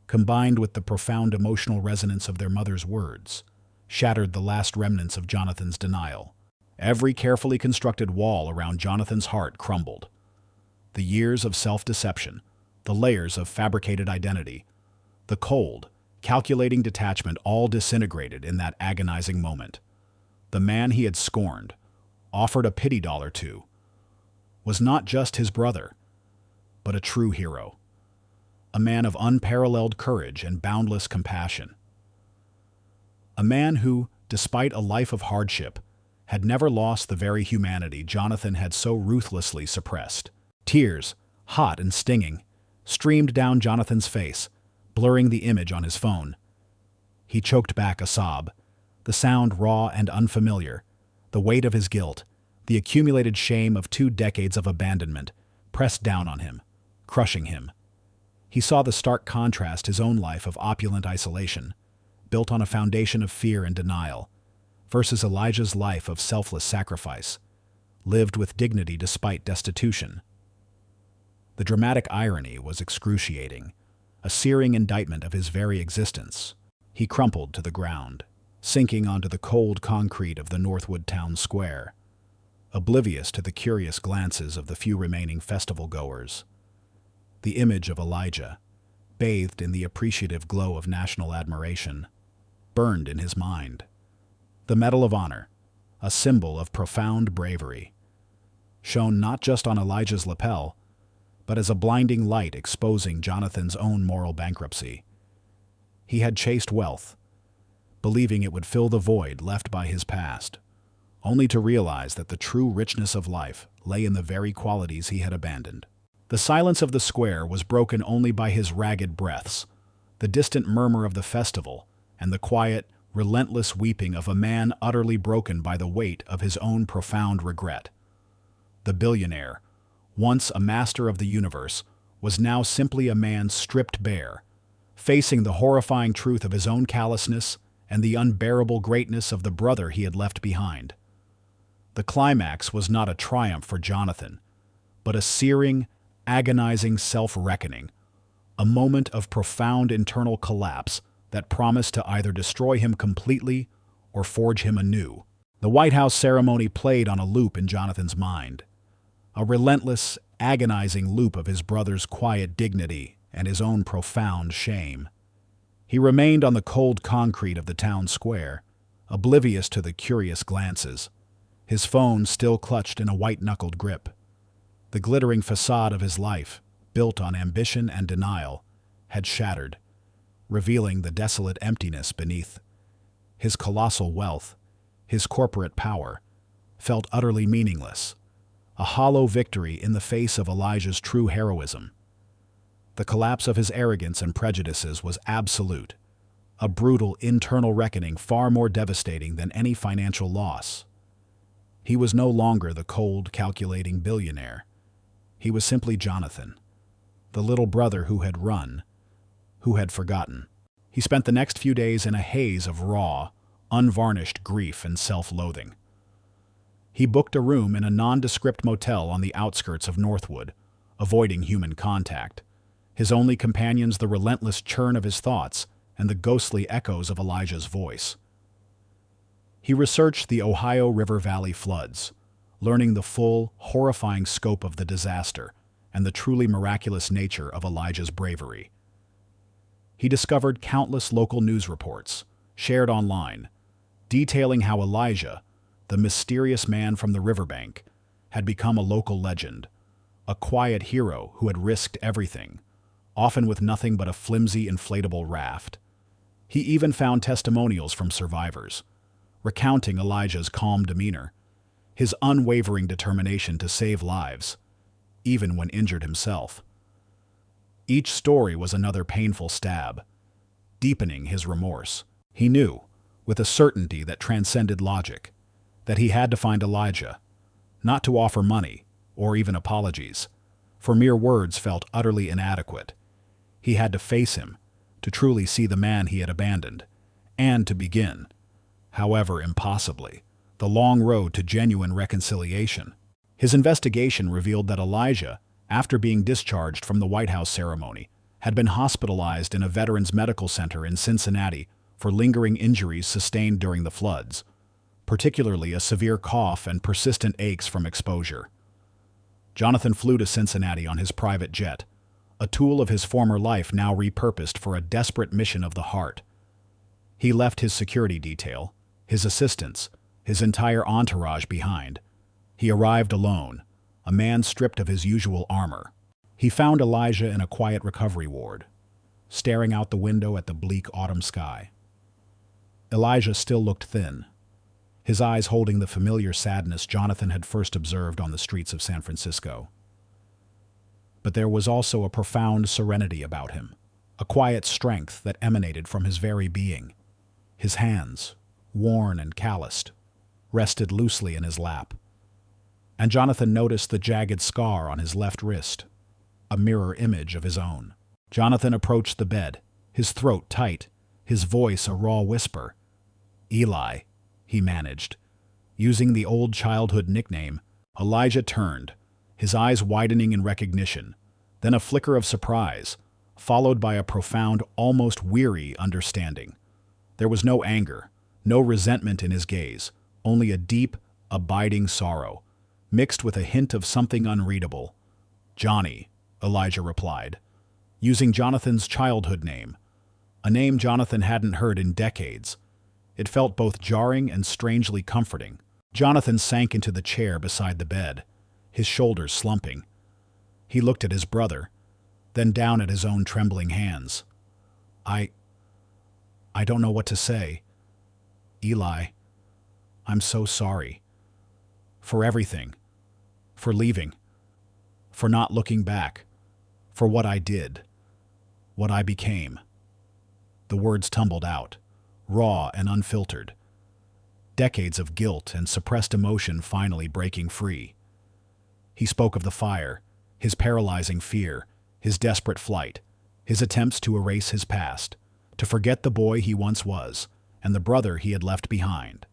[SPEAKER 1] combined with the profound emotional resonance of their mother's words, shattered the last remnants of Jonathan's denial. Every carefully constructed wall around Jonathan's heart crumbled. The years of self-deception, the layers of fabricated identity, the cold, calculating detachment all disintegrated in that agonizing moment. The man he had scorned, offered a pity dollar to, was not just his brother, but a true hero, a man of unparalleled courage and boundless compassion. A man who, despite a life of hardship, had never lost the very humanity Jonathan had so ruthlessly suppressed. Tears, hot and stinging, streamed down Jonathan's face, blurring the image on his phone. He choked back a sob, the sound raw and unfamiliar, the weight of his guilt, the accumulated shame of 2 decades of abandonment, pressed down on him, crushing him. He saw the stark contrast his own life of opulent isolation, built on a foundation of fear and denial, versus Elijah's life of selfless sacrifice, lived with dignity despite destitution. The dramatic irony was excruciating, a searing indictment of his very existence. He crumpled to the ground, sinking onto the cold concrete of the Northwood town square, oblivious to the curious glances of the few remaining festival-goers. The image of Elijah, bathed in the appreciative glow of national admiration, burned in his mind. The Medal of Honor, a symbol of profound bravery, shone not just on Elijah's lapel, but as a blinding light exposing Jonathan's own moral bankruptcy. He had chased wealth, believing it would fill the void left by his past, only to realize that the true richness of life lay in the very qualities he had abandoned. The silence of the square was broken only by his ragged breaths, the distant murmur of the festival, and the quiet, relentless weeping of a man utterly broken by the weight of his own profound regret. The billionaire, once a master of the universe, was now simply a man stripped bare, facing the horrifying truth of his own callousness and the unbearable greatness of the brother he had left behind. The climax was not a triumph for Jonathan, but a searing, agonizing self-reckoning, a moment of profound internal collapse that promised to either destroy him completely or forge him anew. The White House ceremony played on a loop in Jonathan's mind, a relentless, agonizing loop of his brother's quiet dignity and his own profound shame. He remained on the cold concrete of the town square, oblivious to the curious glances, his phone still clutched in a white-knuckled grip. The glittering facade of his life, built on ambition and denial, had shattered, revealing the desolate emptiness beneath. His colossal wealth, his corporate power, felt utterly meaningless, a hollow victory in the face of Elijah's true heroism. The collapse of his arrogance and prejudices was absolute, a brutal internal reckoning far more devastating than any financial loss. He was no longer the cold, calculating billionaire. He was simply Jonathan, the little brother who had run, who had forgotten. He spent the next few days in a haze of raw, unvarnished grief and self-loathing. He booked a room in a nondescript motel on the outskirts of Northwood, avoiding human contact, his only companions the relentless churn of his thoughts and the ghostly echoes of Elijah's voice. He researched the Ohio River Valley floods, learning the full, horrifying scope of the disaster and the truly miraculous nature of Elijah's bravery. He discovered countless local news reports, shared online, detailing how Elijah, the mysterious man from the riverbank, had become a local legend, a quiet hero who had risked everything, often with nothing but a flimsy inflatable raft. He even found testimonials from survivors, recounting Elijah's calm demeanor, his unwavering determination to save lives, even when injured himself. Each story was another painful stab, deepening his remorse. He knew, with a certainty that transcended logic, that he had to find Elijah, not to offer money or even apologies, for mere words felt utterly inadequate. He had to face him, to truly see the man he had abandoned, and to begin, however impossibly, the long road to genuine reconciliation. His investigation revealed that Elijah, after being discharged from the White House ceremony, had been hospitalized in a veterans medical center in Cincinnati for lingering injuries sustained during the floods, particularly a severe cough and persistent aches from exposure. Jonathan flew to Cincinnati on his private jet, a tool of his former life now repurposed for a desperate mission of the heart. He left his security detail, his assistants, his entire entourage behind. He arrived alone, a man stripped of his usual armor. He found Elijah in a quiet recovery ward, staring out the window at the bleak autumn sky. Elijah still looked thin, his eyes holding the familiar sadness Jonathan had first observed on the streets of San Francisco. But there was also a profound serenity about him, a quiet strength that emanated from his very being. His hands, worn and calloused, rested loosely in his lap, and Jonathan noticed the jagged scar on his left wrist, a mirror image of his own. Jonathan approached the bed, his throat tight, his voice a raw whisper. "Eli," he managed. Using the old childhood nickname, Elijah turned, his eyes widening in recognition, then a flicker of surprise, followed by a profound, almost weary understanding. There was no anger, no resentment in his gaze, only a deep, abiding sorrow, mixed with a hint of something unreadable. "Johnny," Elijah replied, using Jonathan's childhood name, a name Jonathan hadn't heard in decades. It felt both jarring and strangely comforting. Jonathan sank into the chair beside the bed, his shoulders slumping. He looked at his brother, then down at his own trembling hands. I don't know what to say. Eli, I'm so sorry. For everything. For leaving. For not looking back. For what I did. What I became." The words tumbled out, raw and unfiltered. Decades of guilt and suppressed emotion finally breaking free. He spoke of the fire, his paralyzing fear, his desperate flight, his attempts to erase his past, to forget the boy he once was, and the brother he had left behind.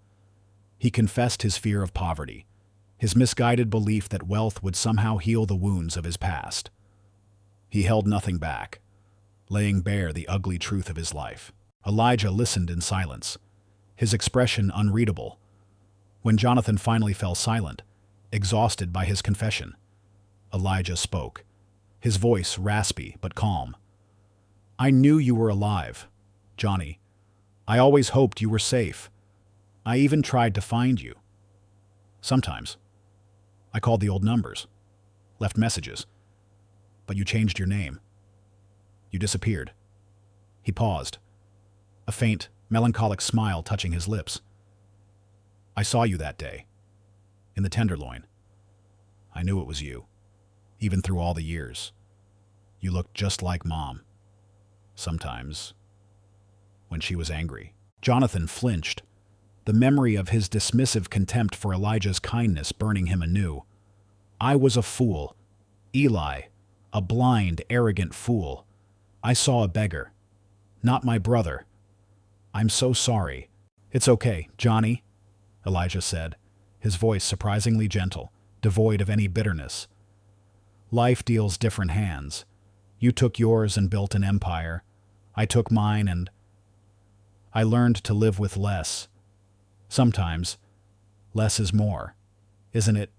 [SPEAKER 1] He confessed his fear of poverty, his misguided belief that wealth would somehow heal the wounds of his past. He held nothing back, laying bare the ugly truth of his life. Elijah listened in silence, his expression unreadable. When Jonathan finally fell silent, exhausted by his confession, Elijah spoke, his voice raspy but calm. "I knew you were alive, Johnny. I always hoped you were safe. I even tried to find you. Sometimes. I called the old numbers, left messages. But you changed your name. You disappeared." He paused, a faint, melancholic smile touching his lips. "I saw you that day, in the Tenderloin. I knew it was you, even through all the years. You looked just like Mom. Sometimes, when she was angry." Jonathan flinched, the memory of his dismissive contempt for Elijah's kindness burning him anew. "I was a fool. Eli, a blind, arrogant fool. I saw a beggar. Not my brother. I'm so sorry." "It's okay, Johnny," Elijah said, his voice surprisingly gentle, devoid of any bitterness. "Life deals different hands. You took yours and built an empire. I took mine and I learned to live with less. Sometimes, less is more, isn't it?"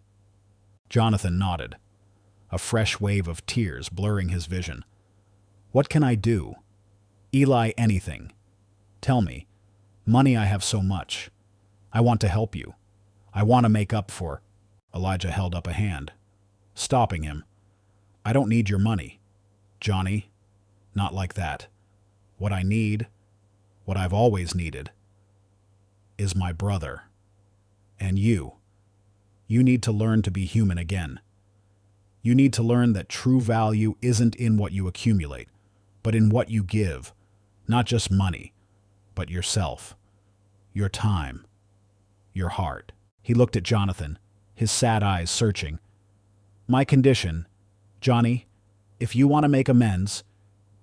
[SPEAKER 1] Jonathan nodded, a fresh wave of tears blurring his vision. "What can I do?" "Eli, anything. Tell me. Money, I have so much. I want to help you. I want to make up for—" Elijah held up a hand, stopping him. "I don't need your money, Johnny. Not like that. What I need, what I've always needed, is my brother. And you. You need to learn to be human again. You need to learn that true value isn't in what you accumulate, but in what you give. Not just money, but yourself, your time, your heart." He looked at Jonathan, his sad eyes searching. "My condition, Johnny, if you want to make amends,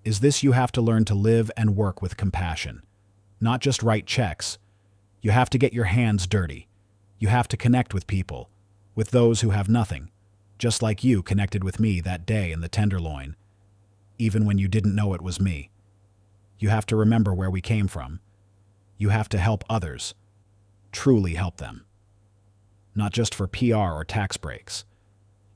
[SPEAKER 1] is this: you have to learn to live and work with compassion. Not just write checks. You have to get your hands dirty. You have to connect with people, with those who have nothing, just like you connected with me that day in the Tenderloin, even when you didn't know it was me. You have to remember where we came from. You have to help others, truly help them. Not just for PR or tax breaks.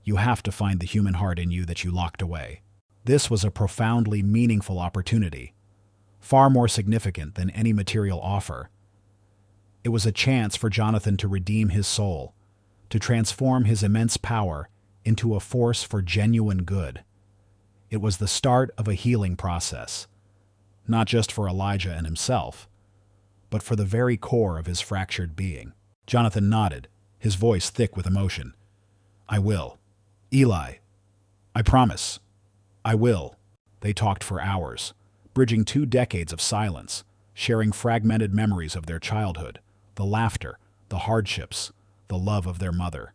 [SPEAKER 1] You have to find the human heart in you that you locked away." This was a profoundly meaningful opportunity, far more significant than any material offer. It was a chance for Jonathan to redeem his soul, to transform his immense power into a force for genuine good. It was the start of a healing process, not just for Elijah and himself, but for the very core of his fractured being. Jonathan nodded, his voice thick with emotion. "I will. Eli, I promise. I will." They talked for hours, bridging 2 decades of silence, sharing fragmented memories of their childhood, the laughter, the hardships, the love of their mother.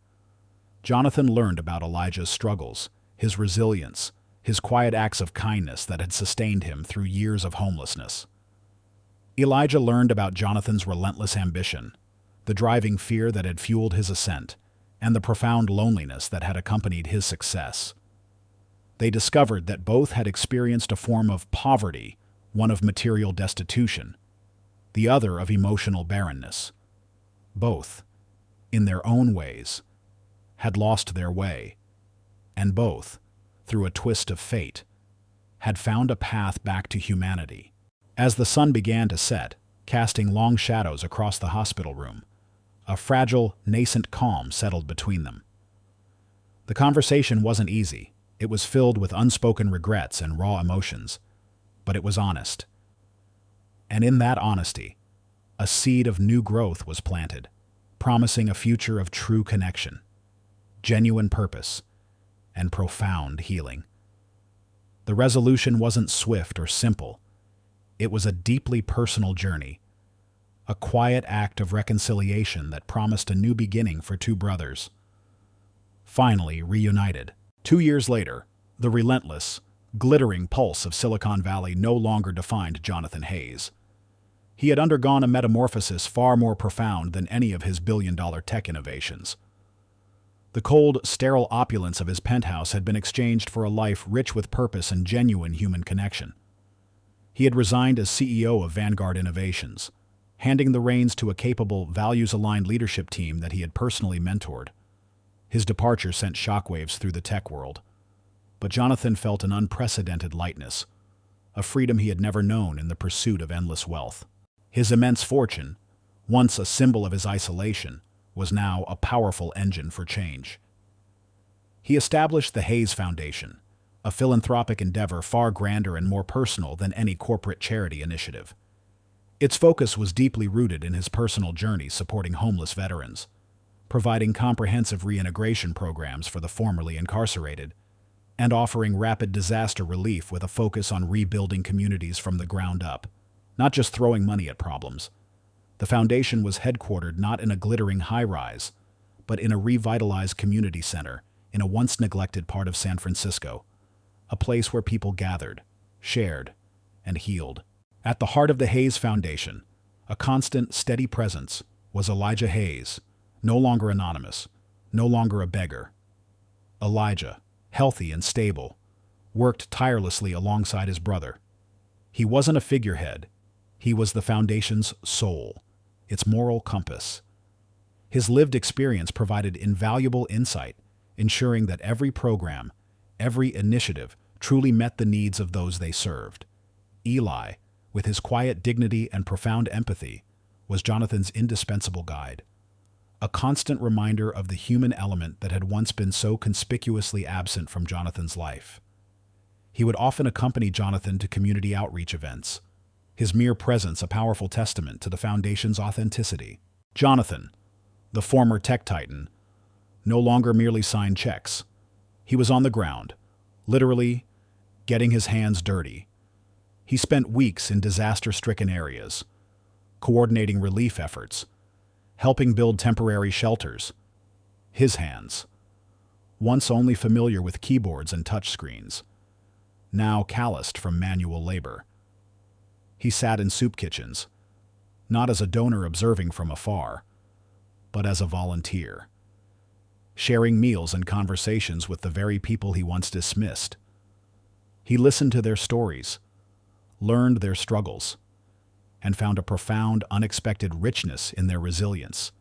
[SPEAKER 1] Jonathan learned about Elijah's struggles, his resilience, his quiet acts of kindness that had sustained him through years of homelessness. Elijah learned about Jonathan's relentless ambition, the driving fear that had fueled his ascent, and the profound loneliness that had accompanied his success. They discovered that both had experienced a form of poverty, one of material destitution, the other of emotional barrenness. Both, in their own ways, had lost their way, and both, through a twist of fate, had found a path back to humanity. As the sun began to set, casting long shadows across the hospital room, a fragile, nascent calm settled between them. The conversation wasn't easy. It was filled with unspoken regrets and raw emotions, but it was honest. And in that honesty, a seed of new growth was planted, promising a future of true connection, genuine purpose, and profound healing. The resolution wasn't swift or simple. It was a deeply personal journey, a quiet act of reconciliation that promised a new beginning for 2 brothers, finally reunited. 2 years later, the relentless, glittering pulse of Silicon Valley no longer defined Jonathan Hayes. He had undergone a metamorphosis far more profound than any of his billion-dollar tech innovations. The cold, sterile opulence of his penthouse had been exchanged for a life rich with purpose and genuine human connection. He had resigned as CEO of Vanguard Innovations, handing the reins to a capable, values-aligned leadership team that he had personally mentored. His departure sent shockwaves through the tech world, but Jonathan felt an unprecedented lightness, a freedom he had never known in the pursuit of endless wealth. His immense fortune, once a symbol of his isolation, was now a powerful engine for change. He established the Hayes Foundation, a philanthropic endeavor far grander and more personal than any corporate charity initiative. Its focus was deeply rooted in his personal journey supporting homeless veterans, providing comprehensive reintegration programs for the formerly incarcerated, and offering rapid disaster relief with a focus on rebuilding communities from the ground up, not just throwing money at problems. The foundation was headquartered not in a glittering high-rise, but in a revitalized community center in a once-neglected part of San Francisco, a place where people gathered, shared, and healed. At the heart of the Hayes Foundation, A constant, steady presence was Elijah Hayes, no longer anonymous, no longer a beggar. Elijah, healthy and stable, worked tirelessly alongside his brother. He wasn't a figurehead. He was the foundation's soul, its moral compass. His lived experience provided invaluable insight, ensuring that every program, every initiative truly met the needs of those they served. Eli, with his quiet dignity and profound empathy, was Jonathan's indispensable guide, a constant reminder of the human element that had once been so conspicuously absent from Jonathan's life. He would often accompany Jonathan to community outreach events, his mere presence a powerful testament to the foundation's authenticity. Jonathan, the former tech titan, no longer merely signed checks. He was on the ground, literally getting his hands dirty. He spent weeks in disaster-stricken areas, coordinating relief efforts, helping build temporary shelters. His hands, once only familiar with keyboards and touchscreens, now calloused from manual labor. He sat in soup kitchens, not as a donor observing from afar, but as a volunteer, sharing meals and conversations with the very people he once dismissed. He listened to their stories, learned their struggles, and found a profound, unexpected richness in their resilience.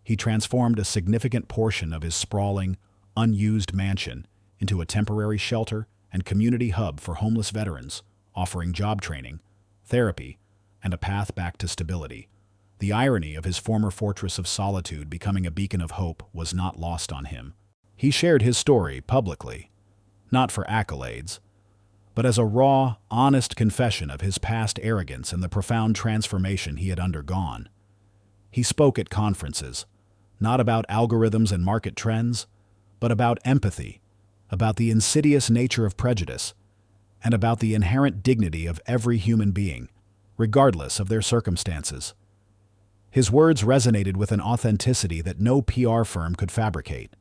[SPEAKER 1] He transformed a significant portion of his sprawling, unused mansion into a temporary shelter and community hub for homeless veterans, offering job training, therapy, and a path back to stability. The irony of his former fortress of solitude becoming a beacon of hope was not lost on him. He shared his story publicly, not for accolades, but as a raw, honest confession of his past arrogance and the profound transformation he had undergone. He spoke at conferences, not about algorithms and market trends, but about empathy, about the insidious nature of prejudice, and about the inherent dignity of every human being, regardless of their circumstances. His words resonated with an authenticity that no PR firm could fabricate,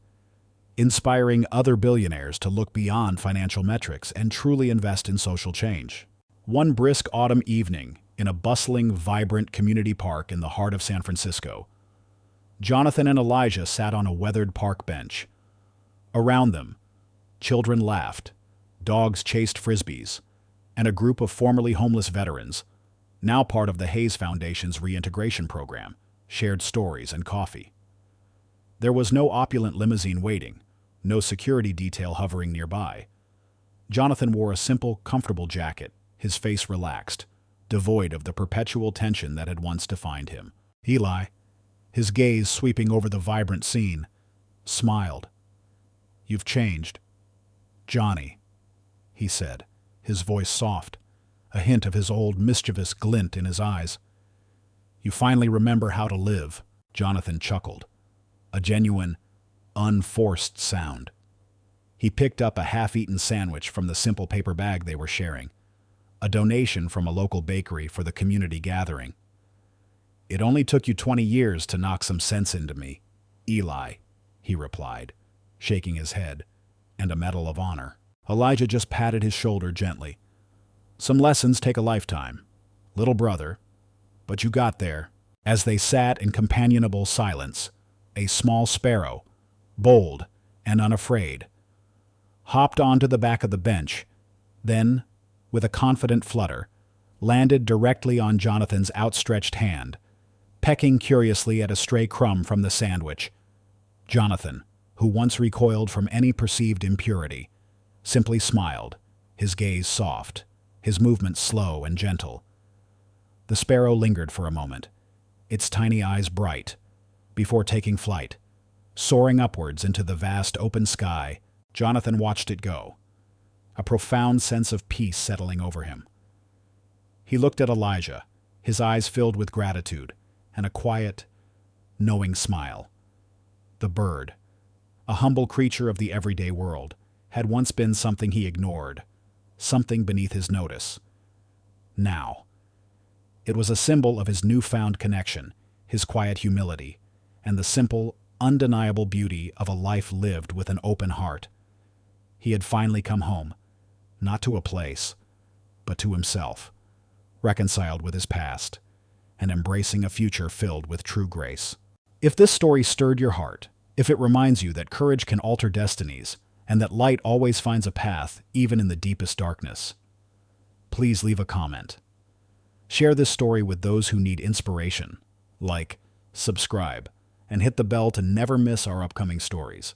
[SPEAKER 1] inspiring other billionaires to look beyond financial metrics and truly invest in social change. One brisk autumn evening, in a bustling, vibrant community park in the heart of San Francisco, Jonathan and Elijah sat on a weathered park bench. Around them, children laughed, dogs chased frisbees, and a group of formerly homeless veterans, now part of the Hayes Foundation's reintegration program, shared stories and coffee. There was no opulent limousine waiting, no security detail hovering nearby. Jonathan wore a simple, comfortable jacket, his face relaxed, devoid of the perpetual tension that had once defined him. Eli, his gaze sweeping over the vibrant scene, smiled. "You've changed, Johnny," he said, his voice soft, a hint of his old mischievous glint in his eyes. "You finally remember how to live," Jonathan chuckled, a genuine, unforced sound. He picked up a half-eaten sandwich from the simple paper bag they were sharing, a donation from a local bakery for the community gathering. "It only took you 20 years to knock some sense into me, Eli," he replied, shaking his head, "and a Medal of Honor." Elijah just patted his shoulder gently. "Some lessons take a lifetime, little brother, but you got there." As they sat in companionable silence, a small sparrow, bold and unafraid, hopped onto the back of the bench, then, with a confident flutter, landed directly on Jonathan's outstretched hand, pecking curiously at a stray crumb from the sandwich. Jonathan, who once recoiled from any perceived impurity, simply smiled, his gaze soft, his movements slow and gentle. The sparrow lingered for a moment, its tiny eyes bright, before taking flight. Soaring upwards into the vast open sky, Jonathan watched it go, a profound sense of peace settling over him. He looked at Elijah, his eyes filled with gratitude and a quiet, knowing smile. The bird, a humble creature of the everyday world, had once been something he ignored, something beneath his notice. Now, it was a symbol of his newfound connection, his quiet humility, and the simple, undeniable beauty of a life lived with an open heart. He had finally come home, not to a place, but to himself, reconciled with his past, and embracing a future filled with true grace. If this story stirred your heart, if it reminds you that courage can alter destinies, and that light always finds a path even in the deepest darkness, please leave a comment. Share this story with those who need inspiration. Like, subscribe, and hit the bell to never miss our upcoming stories.